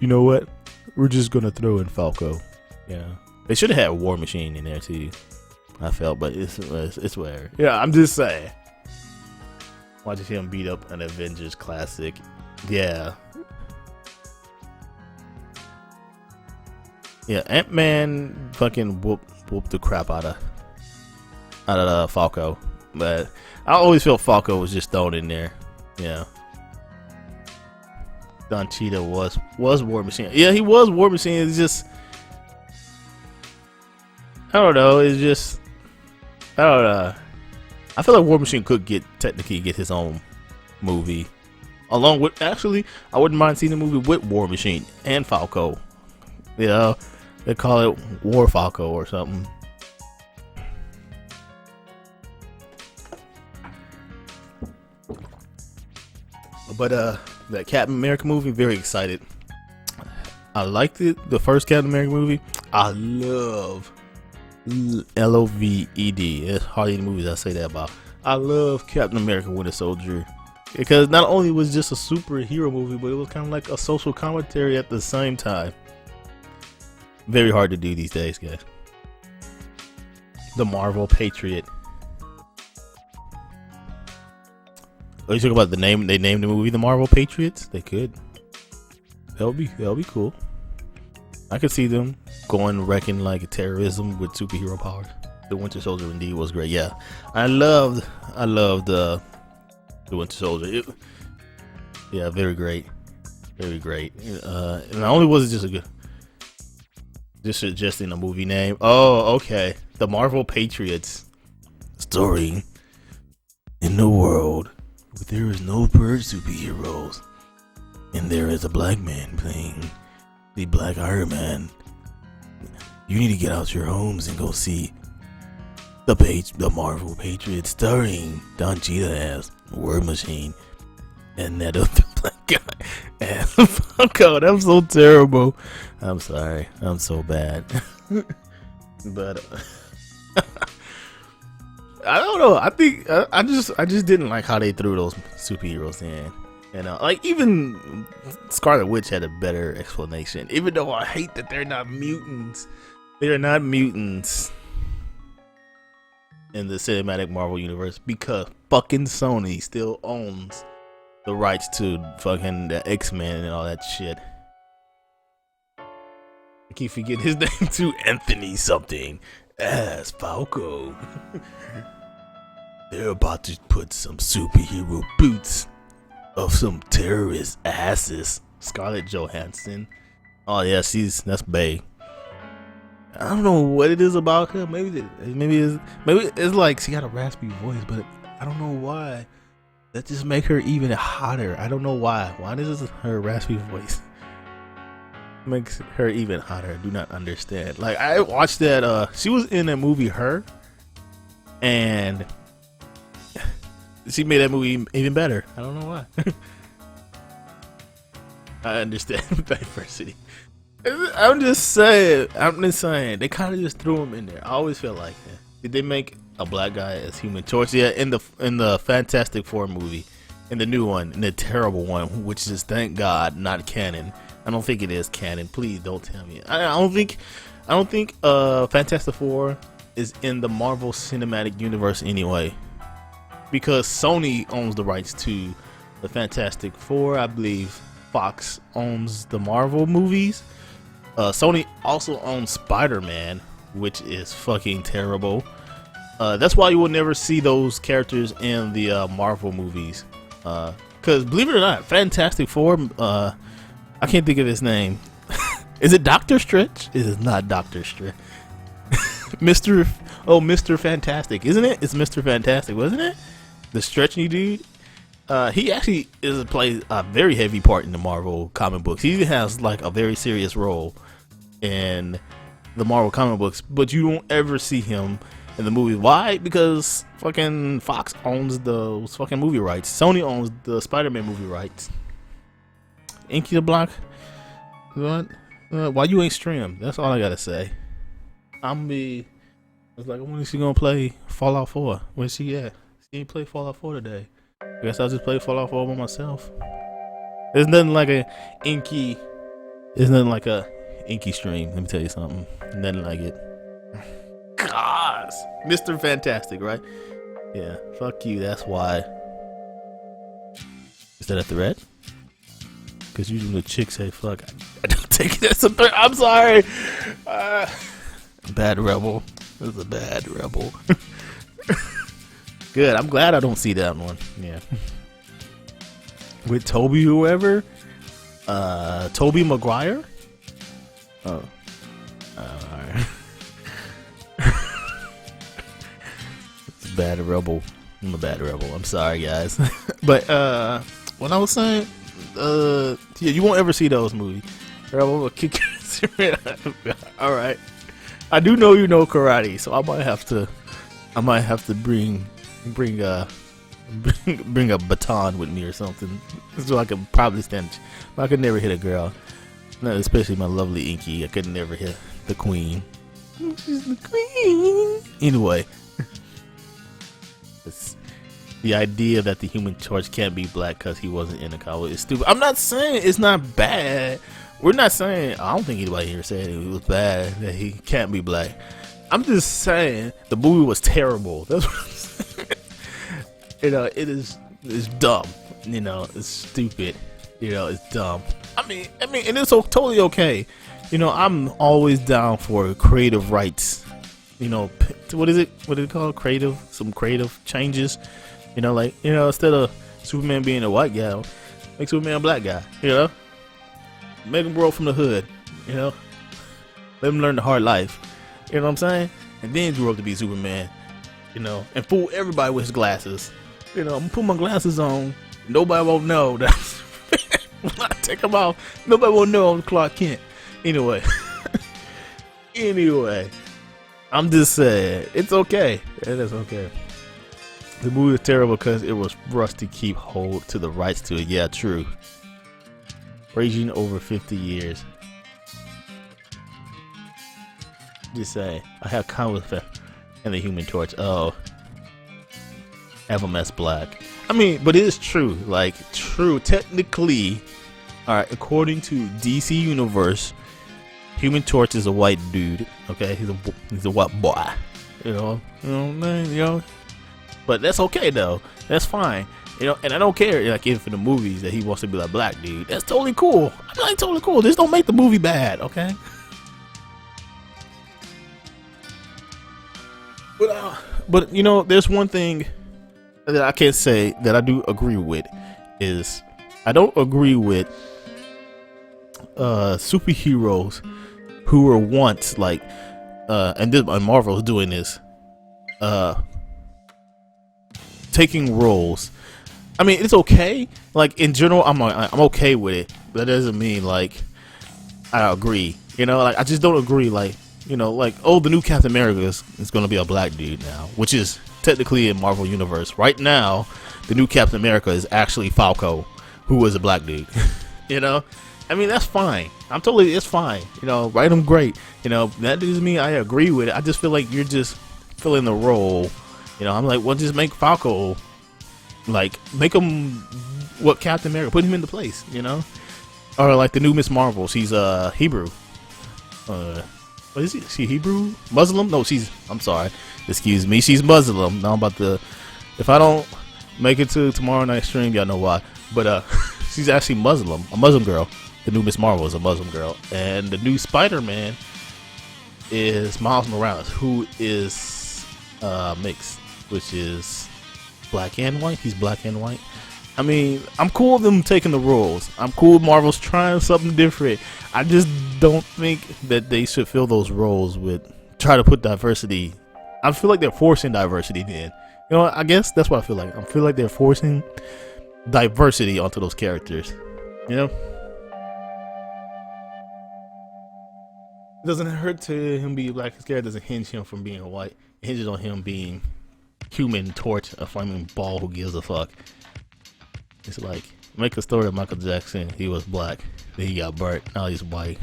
know what? We're just gonna throw in Falco. You know. They should have had War Machine in there too, I felt, but it's whatever. Yeah, I'm just saying. Watching him beat up an Avengers classic, yeah. Ant-Man fucking whooped the crap out of Falco, but I always felt Falco was just thrown in there. Yeah. Don Cheetah was War Machine. Yeah, he was War Machine. It's just, I don't know. It's just, I don't know. I feel like War Machine could technically get his own movie, along with, actually, I wouldn't mind seeing a movie with War Machine and Falco. You know, they call it War Falco or something. But that Captain America movie, very excited. I liked it. The first Captain America movie. I love Loved. There's hardly any movies I say that about. I love Captain America Winter Soldier because not only was it just a superhero movie, but it was kind of like a social commentary at the same time. Very hard to do these days, guys. The Marvel Patriot. Oh, you talk about the name? They named the movie The Marvel Patriots. They could. That'll be cool. I could see them going wrecking like terrorism with superhero powers. The Winter Soldier indeed was great. Yeah, I loved the Winter Soldier. Yeah, very great, very great. And not only was it just a good, just suggesting a movie name. Oh, okay. The Marvel Patriots, story in the world where there is no bird superheroes, and there is a black man playing the Black Iron Man. You need to get out your homes and go see the Marvel Patriots, starring Don Cheetah as War Machine and that other black guy as Falco. That was so terrible. I'm sorry. I'm so bad. But I don't know. I think I just didn't like how they threw those superheroes in. You know, like even Scarlet Witch had a better explanation. Even though I hate that they're not mutants. They are not mutants in the cinematic Marvel universe because fucking Sony still owns the rights to fucking the X-Men and all that shit. I keep forgetting his name too. Anthony something as Falco. they're about to put some superhero boots of some terrorist asses. Scarlett Johansson. Oh yeah, that's Bae. I don't know what it is about her. Maybe it's like she got a raspy voice, but I don't know why. That just make her even hotter. I don't know why. Why does her raspy voice makes her even hotter? I do not understand. Like I watched that. She was in that movie Her, and she made that movie even better. I don't know why. I understand diversity. I'm just saying. They kind of just threw him in there. I always feel like that. Did they make a black guy as Human Torch? Yeah, in the Fantastic Four movie, in the new one, in the terrible one, which is thank God not canon. I don't think it is canon. Please don't tell me. I don't think Fantastic Four is in the Marvel Cinematic Universe anyway, because Sony owns the rights to the Fantastic Four. I believe Fox owns the Marvel movies. Sony also owns Spider-Man, which is fucking terrible. That's why you will never see those characters in the Marvel movies. Because believe it or not, Fantastic Four, I can't think of his name. Is it Dr. Stretch? It is not Dr. Stretch. Mr. Fantastic, isn't it? It's Mr. Fantastic, wasn't it? The stretchy dude. He actually plays a very heavy part in the Marvel comic books. He even has like a very serious role in the Marvel comic books, but you don't ever see him in the movie. Why? Because fucking Fox owns those fucking movie rights. Sony owns the Spider-Man movie rights. Inky the Block. What? Why you ain't stream? That's all I gotta say. It's like, when is she gonna play Fallout 4? Where's she at? She ain't play Fallout 4 today. I guess I'll just play Fallout 4 by myself. There's nothing like a Inky. There's nothing like a Inky stream. Let me tell you something. Nothing like it. Gosh, Mr. Fantastic, right? Yeah. Fuck you. That's why. Is that a threat? Because usually the chicks say fuck. I don't take it as a threat. I'm sorry. Bad rebel. This is a bad rebel. Good. I'm glad I don't see that one. Yeah. With Toby, whoever. Toby Maguire. Oh. Alright. It's a bad rebel. I'm a bad rebel. I'm sorry, guys. But what I was saying, yeah, you won't ever see those movies. Rebel will kick your Alright. I do know you know karate, so I might have to bring a baton with me or something, so I could probably stand. But I could never hit a girl, not especially my lovely Inky. I could never hit the queen. She's the queen. Anyway, it's the idea that the Human Torch can't be black because he wasn't in the comic is stupid. I'm not saying it's not bad. We're not saying. I don't think anybody here said it was bad that he can't be black. I'm just saying the movie was terrible. That's what I'm saying. It's dumb. It's stupid. It's dumb. I mean, and it's totally okay. I'm always down for creative rights. What is it called? Some creative changes. Instead of Superman being a white guy, make Superman a black guy. Make him grow from the hood. Let him learn the hard life. You know what I'm saying? And then grow up to be Superman. And fool everybody with his glasses. I'm gonna put my glasses on. Nobody won't know that when I take them off. Nobody won't know I'm Clark Kent. Anyway, I'm just saying it's okay. It is okay. The movie is terrible because it was rushed to keep hold to the rights to it. Yeah, true. Raging over 50 years. Just saying. I have confidence in the Human Torch. Oh. Have him as black. I mean, but it is true. True. Technically, alright, according to DC Universe, Human Torch is a white dude. Okay? He's a white boy. But that's okay though. That's fine. And I don't care, if in the movies that he wants to be a black dude. That's totally cool. I'm totally cool. Just don't make the movie bad, okay? But there's one thing that I can't say that I do agree with is I don't agree with superheroes who were once like and Marvel is doing this taking roles. I mean, it's okay. Like in general, I'm okay with it. But that doesn't mean like I agree. You know, like I just don't agree. Like, you know, like, oh, the new Captain America is going to be a black dude now, which is technically in Marvel Universe right now. The new Captain America is actually Falco, who was a black dude. You know, I mean, that's fine. It's fine. You know, write him great. You know, that doesn't mean I agree with it. I just feel like you're just filling the role. You know, I'm like, well, just make Falco, like, make him what Captain America, put him into place. You know, or like the new Miss Marvel, she's Hebrew. What is she Hebrew? Muslim? No, I'm sorry. Excuse me. She's Muslim. Now I'm about to, if I don't make it to tomorrow night's stream, y'all know why. But she's actually Muslim, a Muslim girl. The new Miss Marvel is a Muslim girl. And the new Spider-Man is Miles Morales, who is mixed, which is black and white. He's black and white. I mean, I'm cool with them taking the roles. I'm cool with Marvel's trying something different. I just don't think that they should fill those roles with try to put diversity. I feel like they're forcing diversity then. You know, I guess that's what I feel like. I feel like they're forcing diversity onto those characters. You know? It doesn't hurt to him be black. His character doesn't hinge him from being white. It hinges on him being Human Torch, a flaming ball who gives a fuck. It's like, make a story of Michael Jackson. He was black, then he got burnt, now he's white.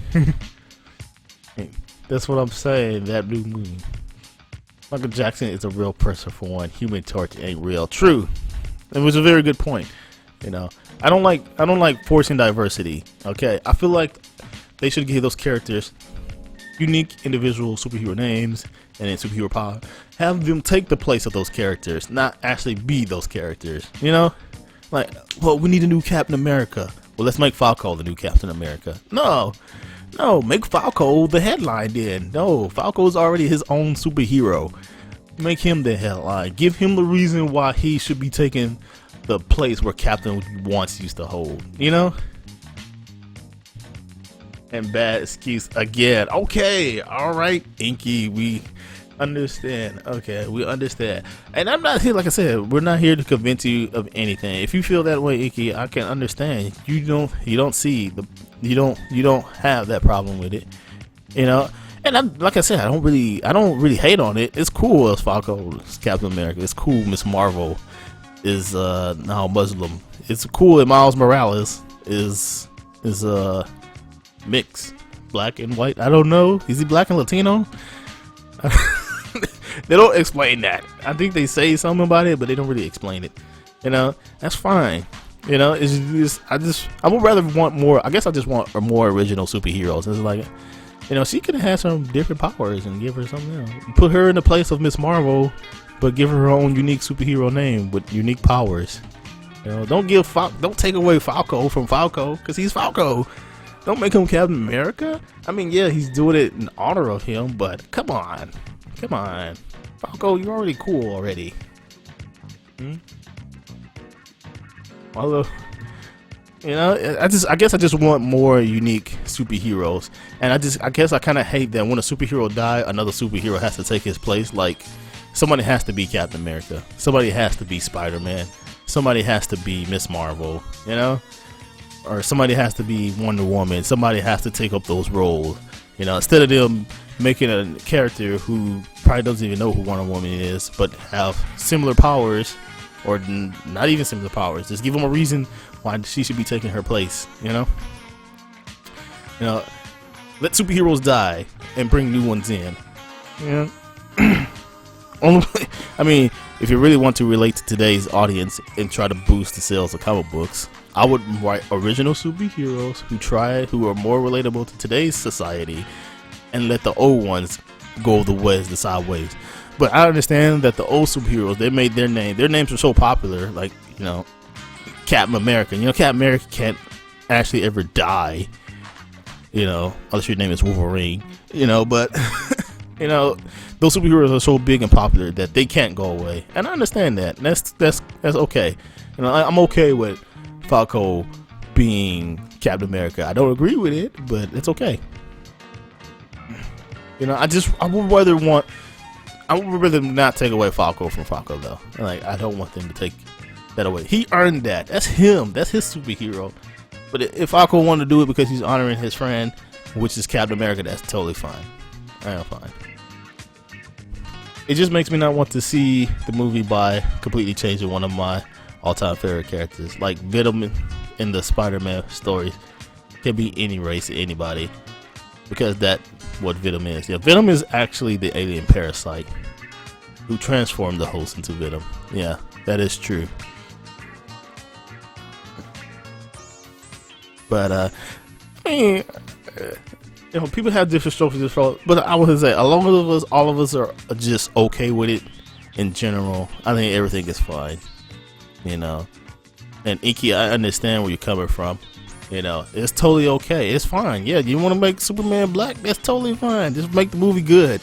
That's what I'm saying, that new movie. Michael Jackson is a real person for one. Human Torch ain't real. True. It was a very good point. You know, I don't like forcing diversity. Okay, I feel like they should give those characters unique individual superhero names and then superhero power. Have them take the place of those characters, not actually be those characters. You know? Like, well, we need a new Captain America. Well, let's make Falco the new Captain America. No, make Falco the headline then. No, Falco's already his own superhero. Make him the headline. Give him the reason why he should be taking the place where Captain once used to hold. You know? And bad excuse again. Okay, alright, Inky, we understand. Okay, we understand. And I'm not here, like I said, we're not here to convince you of anything. If you feel that way, Icky, I can understand. You don't have that problem with it, you know. And like I said, I don't really hate on it. It's cool as Falco's Captain America. It's cool Miss Marvel is now Muslim. It's cool that Miles Morales is mixed, black and white. I don't know. Is he black and Latino? They don't explain that. I think they say something about it, but they don't really explain it. You know, that's fine. You know, it's just I would rather want more. I guess I just want more original superheroes. It's like, you know, she could have had some different powers and give her something else. Put her in the place of Miss Marvel, but give her own unique superhero name with unique powers. You know, don't take away Falco from Falco because he's Falco. Don't make him Captain America. I mean, yeah, he's doing it in honor of him, but come on. Falco, you're already cool already. Although, you know, I guess I just want more unique superheroes. And I guess I kind of hate that when a superhero dies, another superhero has to take his place. Like, somebody has to be Captain America. Somebody has to be Spider-Man. Somebody has to be Miss Marvel, you know? Or somebody has to be Wonder Woman. Somebody has to take up those roles. You know, instead of them making a character who probably doesn't even know who Wonder Woman is, but have similar powers, or not even similar powers. Just give them a reason why she should be taking her place. You know, let superheroes die and bring new ones in. You know, I mean, if you really want to relate to today's audience and try to boost the sales of comic books, I would write original superheroes who are more relatable to today's society, and let the old ones go the sideways. But I understand that the old superheroes, they made their names were so popular, like, you know, Captain America. You know, Captain America can't actually ever die, you know, unless your name is Wolverine, you know, but you know, those superheroes are so big and popular that they can't go away, and I understand that. That's okay. You know, I'm okay with Falco being Captain America. I don't agree with it, but it's okay. You know, I would rather not take away Falco from Falco though. Like, I don't want them to take that away. He earned that. That's him. That's his superhero. But if Falco wanted to do it because he's honoring his friend, which is Captain America, that's totally fine. I am fine. It just makes me not want to see the movie by completely changing one of my all-time favorite characters. Like Venom in the Spider-Man stories can be any race, anybody, because that's what Venom is. Yeah, Venom is actually the alien parasite who transformed the host into Venom. Yeah, that is true. But I mean, you know, people have different strokes for, but I would say, all of us are just okay with it in general. I think everything is fine, you know. And Iki, I understand where you're coming from. You know, it's totally okay. It's fine. Yeah, you want to make Superman black? That's totally fine. Just make the movie good.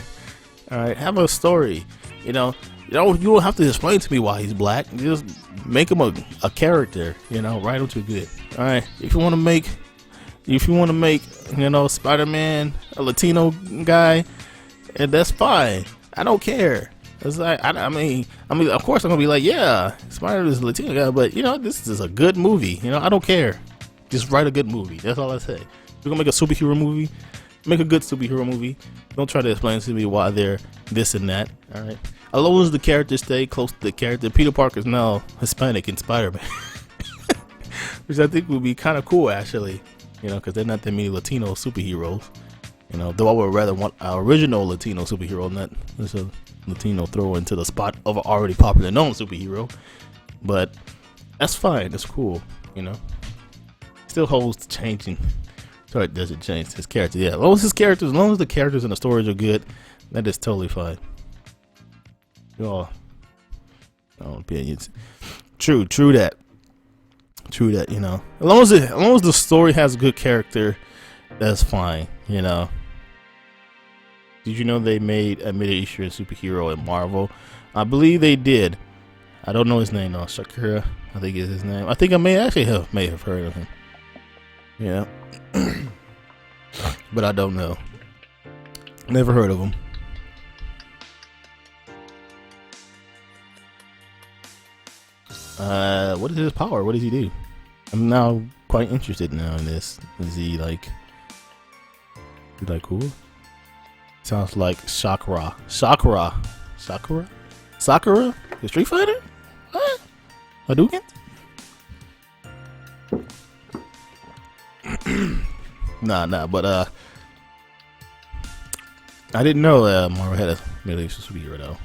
All right, have a story. You know, you don't have to explain to me why he's black. Just make him a character. You know, write him to good. All right, if you want to make, you know, Spider-Man a Latino guy, and that's fine. I don't care. It's like, I mean, of course I'm gonna be like, yeah, Spider-Man is a Latino guy, but you know, this is a good movie. You know, I don't care. Just write a good movie. That's all I say. If you're gonna make a superhero movie, make a good superhero movie. Don't try to explain to me why they're this and that. All right. As long as the characters stay close to the character. Peter Parker is now Hispanic in Spider-Man, which I think would be kind of cool, actually. You know, because they're not that many Latino superheroes. You know, though I would rather want our original Latino superhero, not just a Latino throw into the spot of an already popular known superhero. But that's fine. That's cool. You know. Still holds changing. So it doesn't change his character. Yeah, as long as the characters and the stories are good, that is totally fine. Y'all, opinions. True that. You know, as long as the story has a good character, that's fine. You know. Did you know they made a Middle Eastern superhero in Marvel? I believe they did. I don't know his name though. Shakira, I think is his name. I think I may have heard of him. Yeah. But I don't know. Never heard of him. What is his power? What does he do? I'm now quite interested now in this. Is he like cool? Sounds like Sakura. The Street Fighter? What? Hadouken? Nah, but I didn't know Marvel had a Middle Eastern superhero though.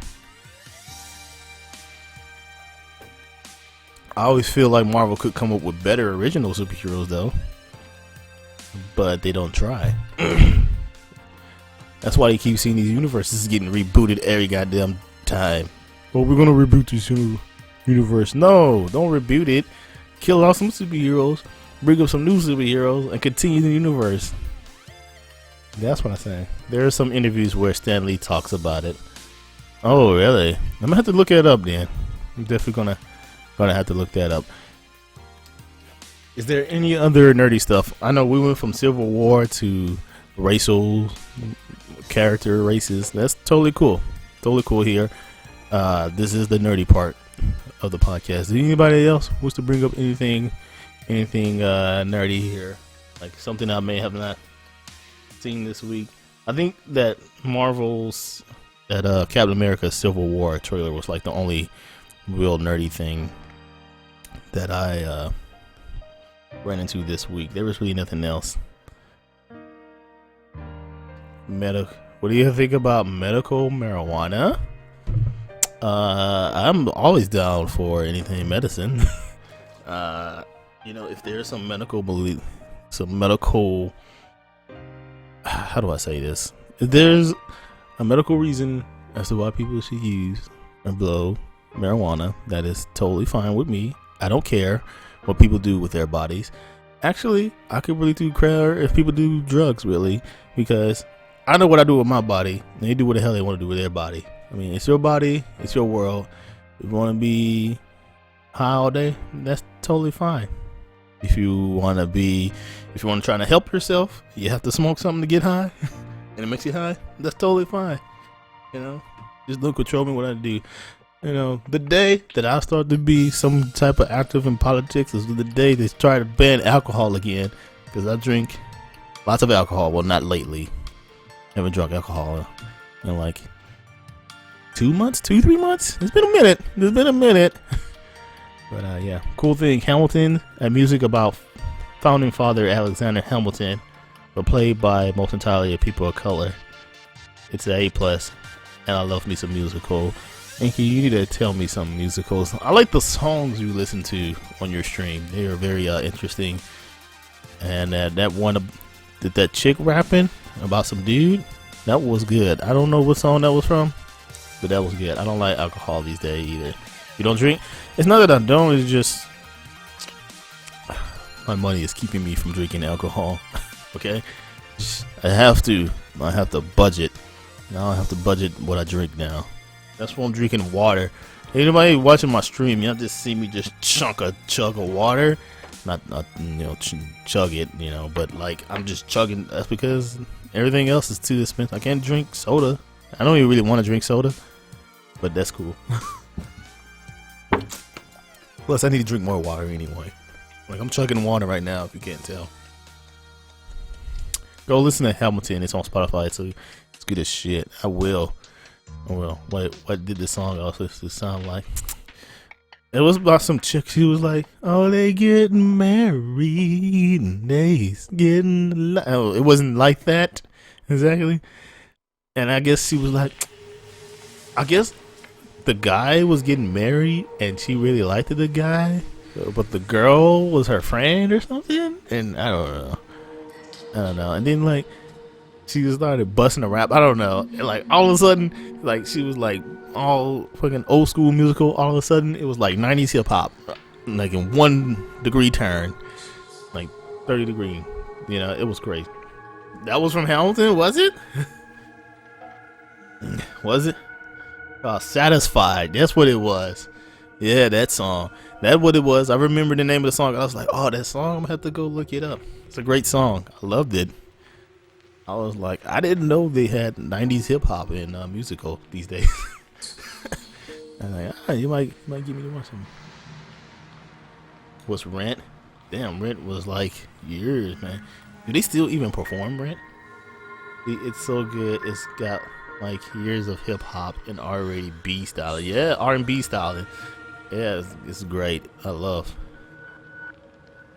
I always feel like Marvel could come up with better original superheroes though, but they don't try. That's why you keep seeing these universes getting rebooted every goddamn time. Well, we're gonna reboot this universe. No, don't reboot it. Kill off some superheroes, bring up some new superheroes, and continue the universe. That's what I'm saying. There are some interviews where Stan Lee talks about it. Oh, really? I'm gonna have to look it up then. I'm definitely gonna have to look that up. Is there any other nerdy stuff? I know we went from Civil War to racial character races. That's totally cool. Totally cool here. This is the nerdy part of the podcast. Does anybody else wants to bring up anything nerdy here? Like something I may have not seen this week. I think that Captain America Civil War trailer was like the only real nerdy thing that I ran into this week. There was really nothing else. What do you think about medical marijuana? I'm always down for anything medicine. You know, if there's some medical how do I say this? If there's a medical reason as to why people should use or blow marijuana, that is totally fine with me. I don't care what people do with their bodies. Actually, I could really do care if people do drugs, really, because I know what I do with my body. And they do what the hell they want to do with their body. I mean, it's your body. It's your world. If you want to be high all day, that's totally fine. If you want to try to help yourself, you have to smoke something to get high, and it makes you high. That's totally fine. Just don't control me what I do. The day that I start to be some type of active in politics is the day they try to ban alcohol again, because I drink lots of alcohol. Well, not lately. Haven't drunk alcohol in like 3 months. It's been a minute. But yeah, cool thing. Hamilton, a music about founding father Alexander Hamilton, but played by most entirely people of color. It's an A+, and I love me some musical. And you need to tell me some musicals. I like the songs you listen to on your stream. They are very interesting. And that one, that chick rapping about some dude, that was good. I don't know what song that was from, but that was good. I don't like alcohol these days either. You don't drink? It's not that I don't, it's just my money is keeping me from drinking alcohol. Okay? I have to budget. Now I have to budget what I drink now. That's why I'm drinking water. Anybody watching my stream, y'all just see me just chug of water. Not chug it, but like I'm just chugging. That's because everything else is too expensive. I can't drink soda. I don't even really want to drink soda, but that's cool. Plus, I need to drink more water anyway. Like, I'm chugging water right now, if you can't tell. Go listen to Hamilton. It's on Spotify, so it's good as shit. I will. What did the song also sound like? It was about some chick. She was like, "Oh, they getting married and they getting." Oh, it wasn't like that exactly. And I guess she was like, I guess the guy was getting married and she really liked the guy, but the girl was her friend or something. And I don't know. And then like she started busting a rap. I don't know. And like all of a sudden, like she was like all fucking old school musical. All of a sudden, it was like 90s hip hop, like in 1 degree turn, like 30 degree. It was crazy. That was from Hamilton, was it? Was it? Satisfied. That's what it was. Yeah, that song. That's what it was. I remember the name of the song. I was like, oh, that song. I'm gonna have to go look it up. It's a great song. I loved it. I was like, I didn't know they had 90s hip hop in musical these days. I'm like, you might give me to watch some. What's Rent? Damn, Rent was like years, man. Do they still even perform Rent? It's so good. It's got like years of hip hop and R&B style. Yeah, R&B styling. Yeah, it's great. I love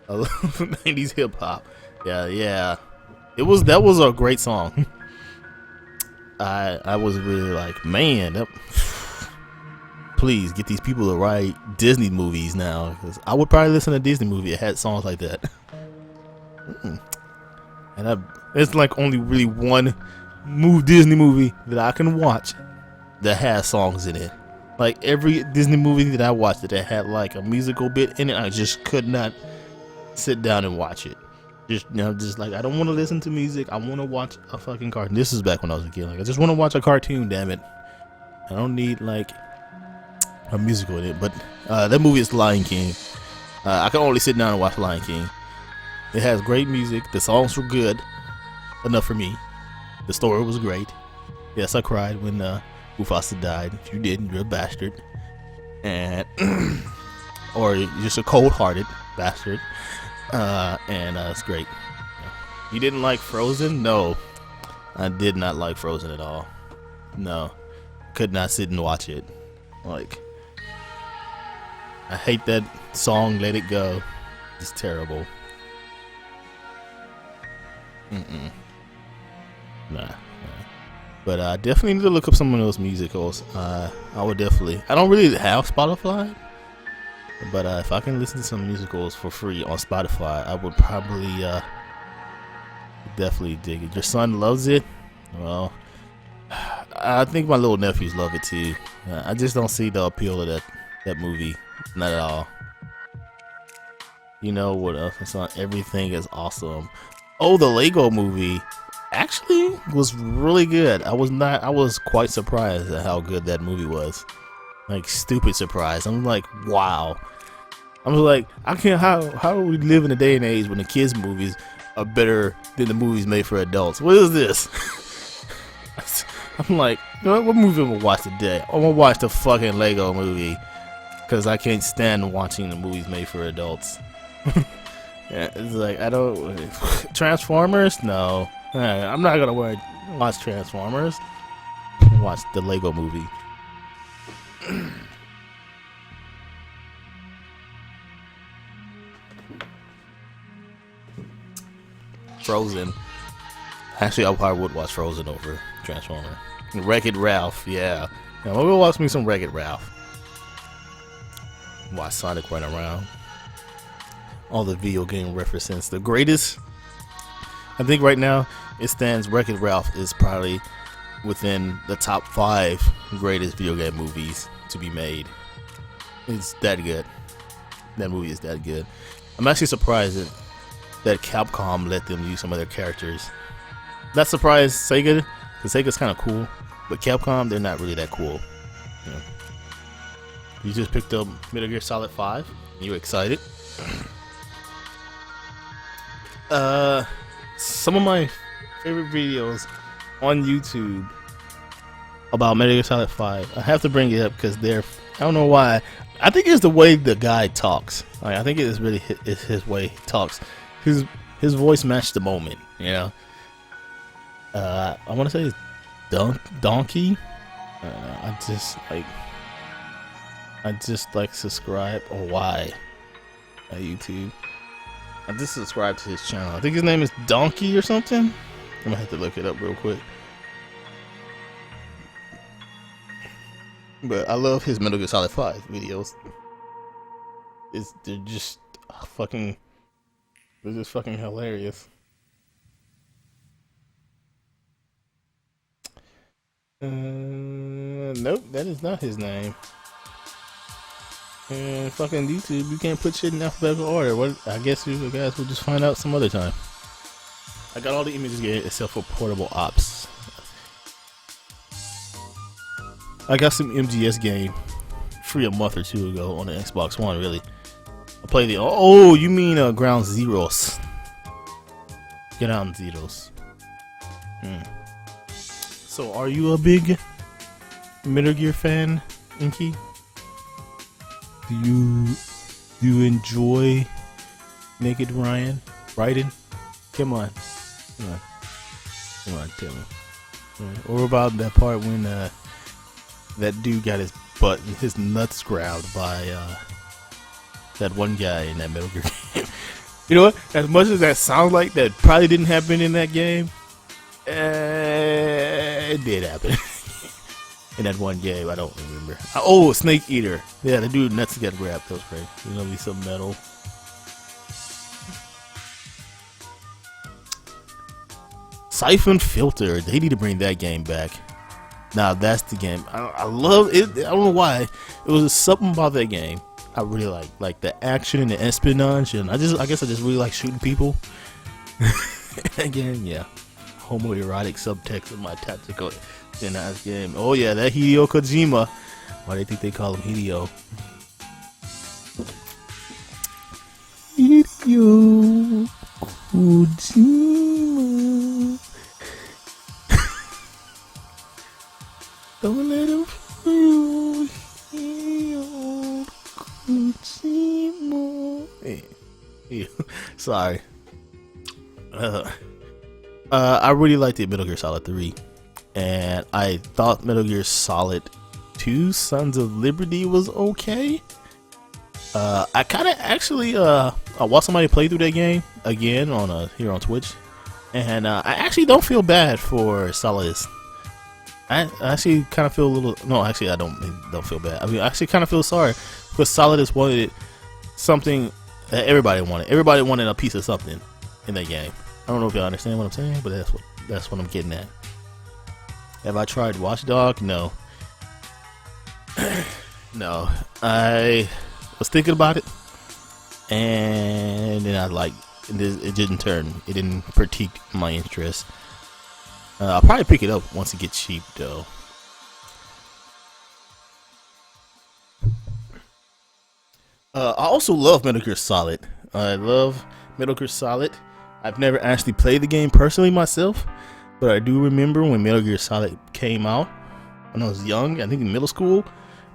90s hip hop. Yeah. That was a great song. I was really like, man, please get these people to write Disney movies now, because I would probably listen to a Disney movie that had songs like that. And it's like only really one Disney movie that I can watch that has songs in it. Like every Disney movie that I watched that had like a musical bit in it, I just could not sit down and watch it. Just like I don't want to listen to music. I want to watch a fucking cartoon. This is back when I was a kid. Like I just want to watch a cartoon. Damn it! I don't need like a musical in it. But that movie is Lion King. I can only sit down and watch Lion King. It has great music. The songs were good enough for me. The story was great. Yes, I cried when Mufasa died. If you didn't, you're a bastard. And or you're just a cold-hearted bastard. And it's great. You didn't like Frozen? No, I did not like Frozen at all. No, could not sit and watch it. Like, I hate that song, Let It Go. It's terrible. Nah. But I definitely need to look up some of those musicals. I would definitely. I don't really have Spotify, but if I can listen to some musicals for free on Spotify, I would probably definitely dig it. Your son loves it. Well, I think my little nephews love it too. I just don't see the appeal of that movie. Not at all. You know what else? Everything is awesome. Oh, the Lego movie. actually was really good. I was quite surprised at how good that movie was. Like, stupid surprised. I'm like, wow. I'm like, I can't, how do we live in a day and age when the kids movies are better than the movies made for adults? What is this? I'm like, you know what movie am I gonna watch today? I'm gonna watch the fucking Lego movie, because I can't stand watching the movies made for adults. Yeah, it's like, I don't, Transformers? No. I'm not gonna watch Transformers. Watch the Lego movie. Frozen. Actually, I probably would watch Frozen over Transformer. Wreck-It Ralph, yeah. Now, we'll watch me some Wreck-It Ralph. Watch Sonic run around. All the video game references. The greatest, I think right now, it stands, Wreck-It Ralph is probably within the top 5 greatest video game movies to be made. It's that good. That movie is that good. I'm actually surprised that Capcom let them use some of their characters. Not surprised Sega, because Sega's kind of cool, but Capcom, they're not really that cool. You know. You just picked up Metal Gear Solid 5. You excited? Some of my favorite videos on YouTube about Metal Gear Solid 5. I have to bring it up because I don't know why. I think it's the way the guy talks. Like, I think it is really his way he talks. His voice matched the moment, you know. I want to say it's Donkey. I just like subscribe or why at YouTube. I just subscribed to his channel. I think his name is Donkey or something. I'm gonna have to look it up real quick. But I love his Metal Gear Solid 5 videos. They're just fucking hilarious. Nope, that is not his name. And fucking YouTube, you can't put shit in alphabetical order. What? I guess you guys will just find out some other time. I got all the images here except for Portable Ops. I got some MGS game free a month or two ago on the Xbox One. Really, I played the. Oh, you mean Ground Zeroes? Ground Zeroes. So, are you a big Metal Gear fan, Inky? Do you enjoy Naked Ryan? Raiden? Come on, tell me. Right. Or about that part when that dude got his nuts grabbed by that one guy in that Metal Gear game. You know what? As much as that sounds like, that probably didn't happen in that game. It did happen. In that one game, I don't remember. Oh, Snake Eater. Yeah, the dude nuts got grabbed. That was great. There's gonna be some metal. Siphon Filter. They need to bring that game back. Now that's the game. I love it. I don't know why. It was something about that game I really like the action and the espionage, and I guess I just really like shooting people. Again, yeah. Homoerotic subtext in my tactical nice game. Oh yeah, that Hideo Kojima. Why do you think they call him Hideo? Hideo Kojima. Don't let him fool Hideo Kojima. Hey. Sorry. I really liked the Metal Gear Solid 3, and I thought Metal Gear Solid 2 Sons of Liberty was okay. I kind of actually I watched somebody play through that game again here on Twitch, and I actually don't feel bad for Solidus. I actually kind of feel a little. No, actually, I don't feel bad. I mean, I actually kind of feel sorry because Solidus wanted something that everybody wanted. Everybody wanted a piece of something in that game. I don't know if y'all understand what I'm saying, but that's what I'm getting at. Have I tried Watchdog? No. No. I was thinking about it, and then it didn't critique my interest. I'll probably pick it up once it gets cheap, though. I also love Metal Gear Solid. I love Metal Gear Solid. I've never actually played the game personally myself, but I do remember when Metal Gear Solid came out when I was young. I think in middle school.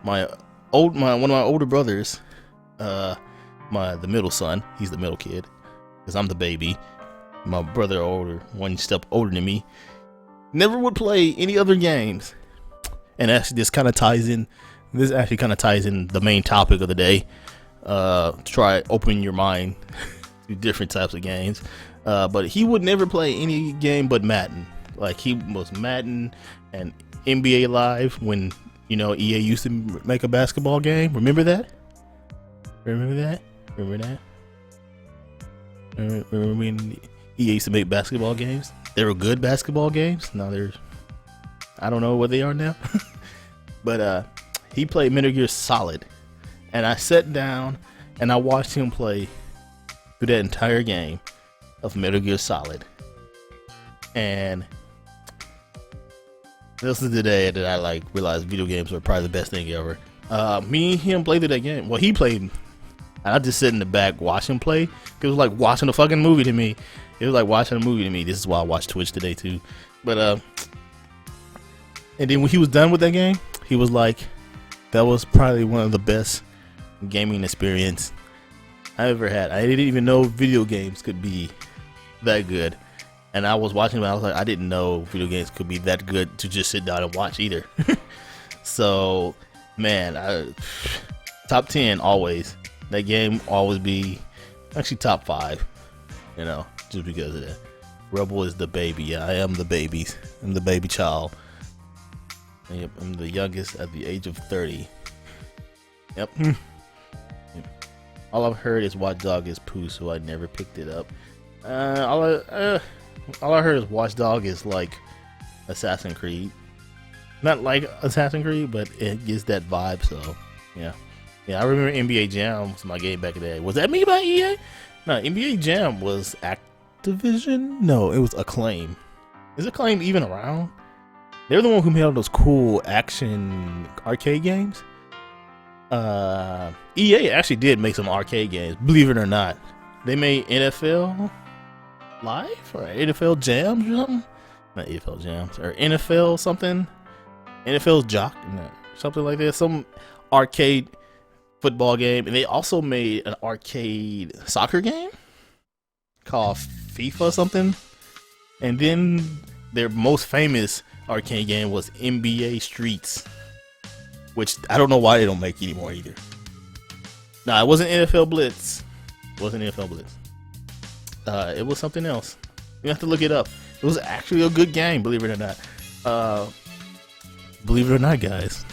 One of my older brothers, the middle son, he's the middle kid, because I'm the baby. My brother one step older than me, never would play any other games. And actually, this actually kind of ties in the main topic of the day. Try opening your mind to different types of games. But he would never play any game but Madden. Like, he was Madden and NBA Live when, EA used to make a basketball game. Remember that? Remember when EA used to make basketball games? They were good basketball games. Now I don't know what they are now. But he played Metal Gear Solid. And I sat down and I watched him play through that entire game of Metal Gear Solid. And this is the day that I realized video games were probably the best thing ever. Me and him played through that game. Well, he played, and I just sit in the back watching him play. It was like watching a fucking movie to me. This is why I watch Twitch today too. But and then when he was done with that game, he was like, that was probably one of the best gaming experience I ever had. I didn't even know video games could be that good. And I was watching them, I was like, I didn't know video games could be that good to just sit down and watch either. So, man, top 10 always. That game always be actually top 5, just because of that. Rebel is the baby. I am the baby. I'm the baby child. Yep, I'm the youngest at the age of 30. Yep. All I've heard is Watch Dog is poo, so I never picked it up. All I heard is Watch Dog is like Assassin's Creed. Not like Assassin's Creed, but it gives that vibe, so yeah. Yeah, I remember NBA Jam was my game back in the day. Was that made by EA? No, NBA Jam was Activision? No, it was Acclaim. Is Acclaim even around? They're the one who made all those cool action arcade games. EA actually did make some arcade games, believe it or not. They made NFL Live or NFL Jams or something. Not NFL Jams or NFL something. NFL Jock, no, something like that. Some arcade football game, and they also made an arcade soccer game called FIFA or something. And then their most famous arcade game was NBA Streets, which I don't know why they don't make anymore either. Nah, it wasn't NFL Blitz. It wasn't NFL Blitz. It was something else. You have to look it up. It was actually a good game, believe it or not. Believe it or not, guys.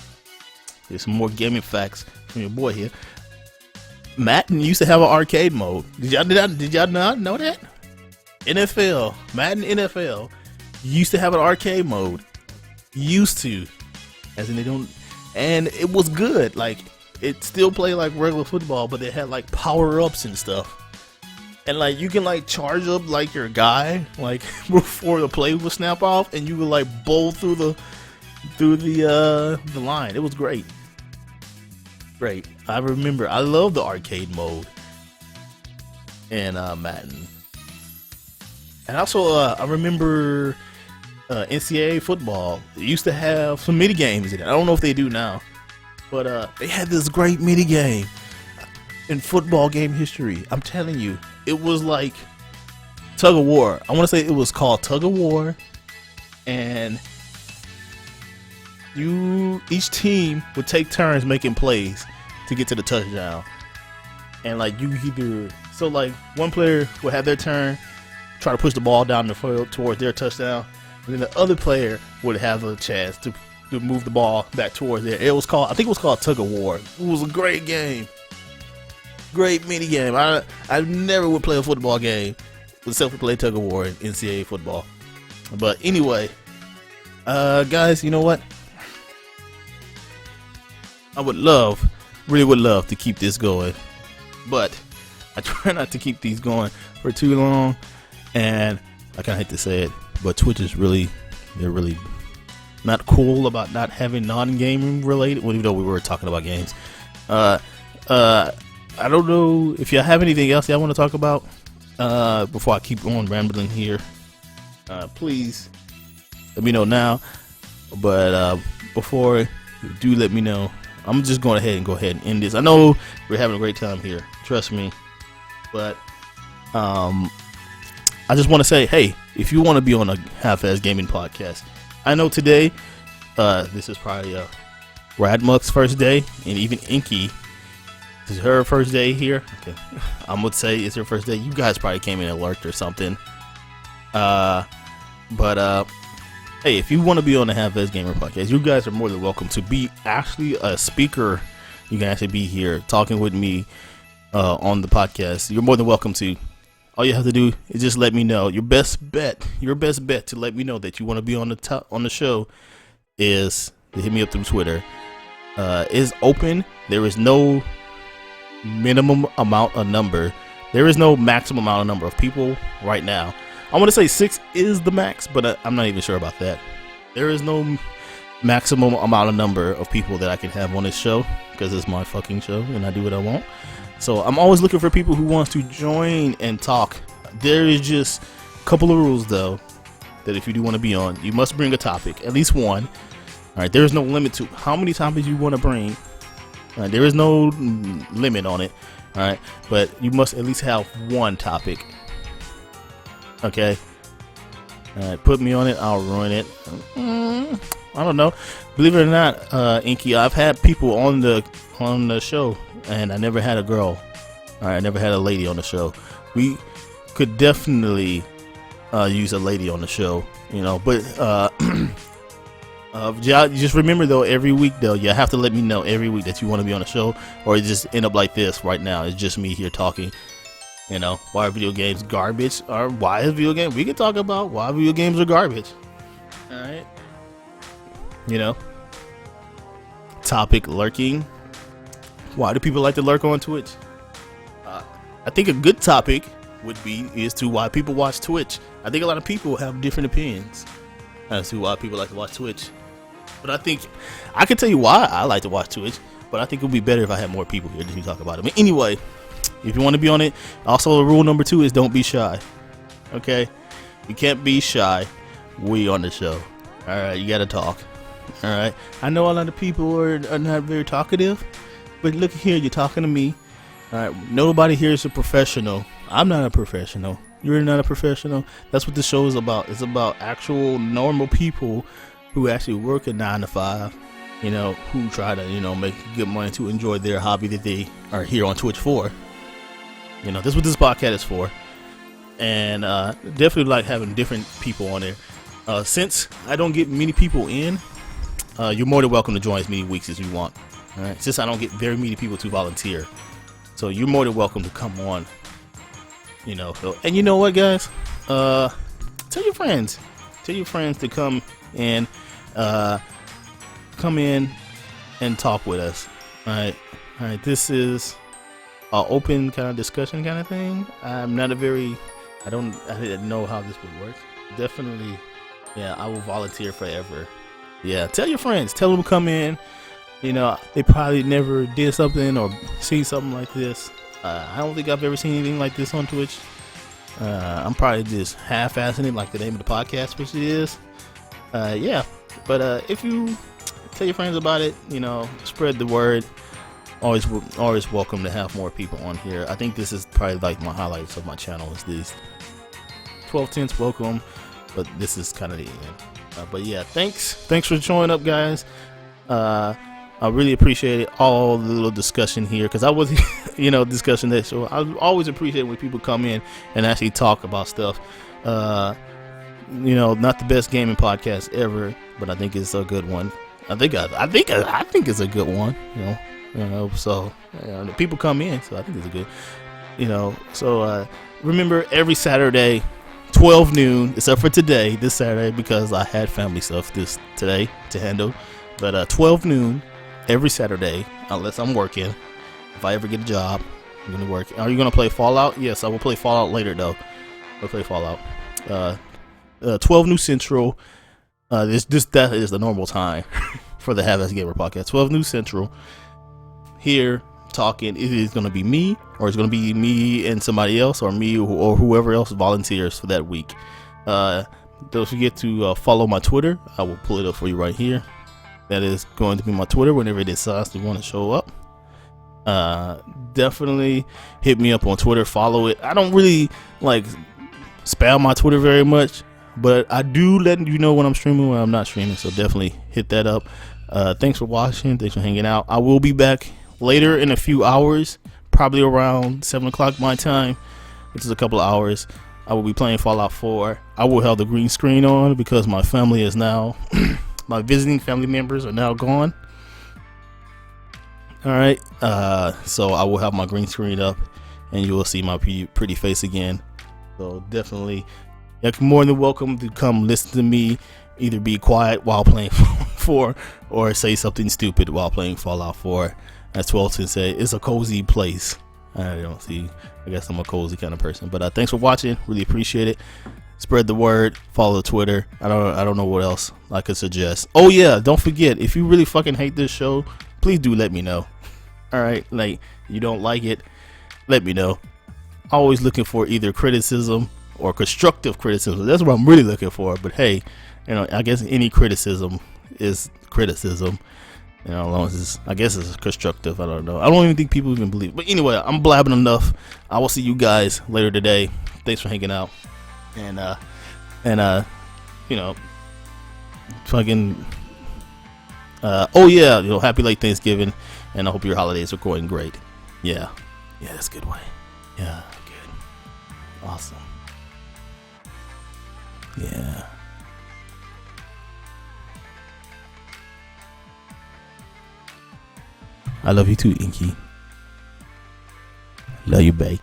There's some more gaming facts from your boy here. Madden used to have an arcade mode. Did y'all not know that? Madden NFL used to have an arcade mode. Used to. As in they don't. And it was good. Like, it still played like regular football, but they had like power-ups and stuff. And like, you can like charge up like your guy, like before the play would snap off, and you would like bowl through the line. It was great. Great. I remember, I love the arcade mode in Madden. And also, I remember NCAA football. It used to have some mini games in it. I don't know if they do now, but they had this great mini game in football game history. I'm telling you, it was like tug of war. I want to say it was called tug of war, and each team would take turns making plays to get to the touchdown. And like, you either, so like one player would have their turn, try to push the ball down the field towards their touchdown, and then the other player would have a chance to move the ball back towards there. I think it was called tug of war. It was a great game. Great mini game. I never would play a football game except for play tug of war in NCAA football. But anyway, guys, you know what? I really would love to keep this going, but I try not to keep these going for too long. And I kind of hate to say it, but Twitch is really they're really not cool about not having non-gaming related. Well, even though we were talking about games, I don't know if you have anything else y'all want to talk about before I keep on rambling here. Please let me know now. But before you do let me know, I'm just going to go ahead and end this. I know we're having a great time here, trust me. But I just want to say, hey, if you want to be on a half-azz gaming podcast, I know today this is probably Radmuck's first day, and even Inky, this is her first day here. Okay. I'm gonna say it's her first day. You guys probably came in and lurked or something. But hey, if you want to be on the half-azz gamer podcast, you guys are more than welcome to be actually a speaker. You can actually be here talking with me on the podcast. You're more than welcome to. All you have to do is just let me know. Your best bet to let me know that you want to be on the show is to hit me up through Twitter. Is open. There is no minimum amount of number. There is no maximum amount of number of people right now. I want to say 6 is the max, but I'm not even sure about that. There is no maximum amount of number of people that I can have on this show because it's my fucking show and I do what I want. So I'm always looking for people who wants to join and talk. There is just a couple of rules though, that if you do want to be on, you must bring a topic, at least one. All right, there is no limit to how many topics you want to bring. All right, there is no limit on it. All right, but you must at least have one topic. Okay. All right, put me on it. I'll ruin it. I don't know. Believe it or not, Inky, I've had people on the show, and I never had a girl. All right, I never had a lady on the show. We could definitely use a lady on the show, you know. But just remember though, every week though, you have to let me know every week that you want to be on the show, or it just end up like this right now. It's just me here talking. You know, why are video games garbage? Or why is video game? We can talk about why video games are garbage. All right. You know, topic lurking. Why do people like to lurk on Twitch? I think a good topic would be is to why people watch Twitch. I think a lot of people have different opinions as to why people like to watch Twitch. But I think I can tell you why I like to watch Twitch. But I think it would be better if I had more people here to talk about it. But anyway, if you want to be on it, also rule number 2 is don't be shy. Okay, you can't be shy. We on the show. All right, you gotta talk. All right, I know a lot of people are not very talkative, but look here, you're talking to me. All right, nobody here is a professional. I'm not a professional. You're not a professional. That's what the show is about. It's about actual normal people who actually work a 9 to 5. You know, who try to, you know, make good money to enjoy their hobby that they are here on Twitch for. You know, this is what this podcast is for. And definitely like having different people on there. Since I don't get many people in, you're more than welcome to join as many weeks as you want. All right. Since I don't get very many people to volunteer, so you're more than welcome to come on. You know, and you know what, guys? Tell your friends to come and and talk with us. All right. This is an open kind of discussion kind of thing. I didn't know how this would work. Definitely, yeah, I will volunteer forever. Yeah, tell your friends, tell them to come in. You know, they probably never did something or seen something like this. I don't think I've ever seen anything like this on Twitch. I'm probably just half-assing it like the name of the podcast, which it is. Yeah, but if you tell your friends about it, you know, spread the word. Always welcome to have more people on here. I think this is probably like my highlights of my channel is these 12 tenths welcome, but this is kind of the end. But yeah, thanks for showing up, guys. I really appreciate it, all the little discussion here, because I was, you know, discussing that. So I always appreciate when people come in and actually talk about stuff. You know, not the best gaming podcast ever, but I think it's a good one. I think it's a good one. You know, so the people come in, so I think it's a good. You know, so remember every Saturday, 12 noon, except for today, this Saturday, because I had family stuff today to handle. But 12 noon every Saturday, unless I'm working. If I ever get a job, I'm gonna work. Are you gonna play Fallout? Yes, I will play Fallout later though. I'll play Fallout. 12 noon Central, That is the normal time for the Half-azz Gamer podcast. 12 noon Central. Here talking. It is going to be me, or it's going to be me and somebody else, or me or whoever else volunteers for that week. Don't forget to follow my Twitter. I will pull it up for you right here. That is going to be my Twitter whenever it decides to want to show up. Definitely hit me up on Twitter. Follow it. I don't really like spam my Twitter very much, but I do let you know when I'm streaming, when I'm not streaming. So definitely hit that up. Thanks for watching. Thanks for hanging out. I will be back later in a few hours, probably around 7 o'clock my time, which is a couple of hours. I will be playing Fallout 4. I will have the green screen on because my family is now, my visiting family members are now gone. All right. So I will have my green screen up and you will see my pretty face again. So definitely, you're more than welcome to come listen to me either be quiet while playing 4 or say something stupid while playing Fallout 4. As Twelton said, it's a cozy place. I don't see. I guess I'm a cozy kind of person. But thanks for watching. Really appreciate it. Spread the word. Follow the Twitter. I don't know what else I could suggest. Oh yeah, don't forget, if you really fucking hate this show, please do let me know. All right, like you don't like it, let me know. Always looking for either criticism or constructive criticism. That's what I'm really looking for. But hey, I guess any criticism is criticism. As long as I guess it's constructive. I don't know. I don't even think people even believe. But anyway, I'm blabbing enough. I will see you guys later today. Thanks for hanging out. And fucking. Oh yeah, happy late Thanksgiving, and I hope your holidays are going great. Yeah, that's a good way. Yeah, good. Awesome. Yeah. I love you too, Inky. Love you, babe.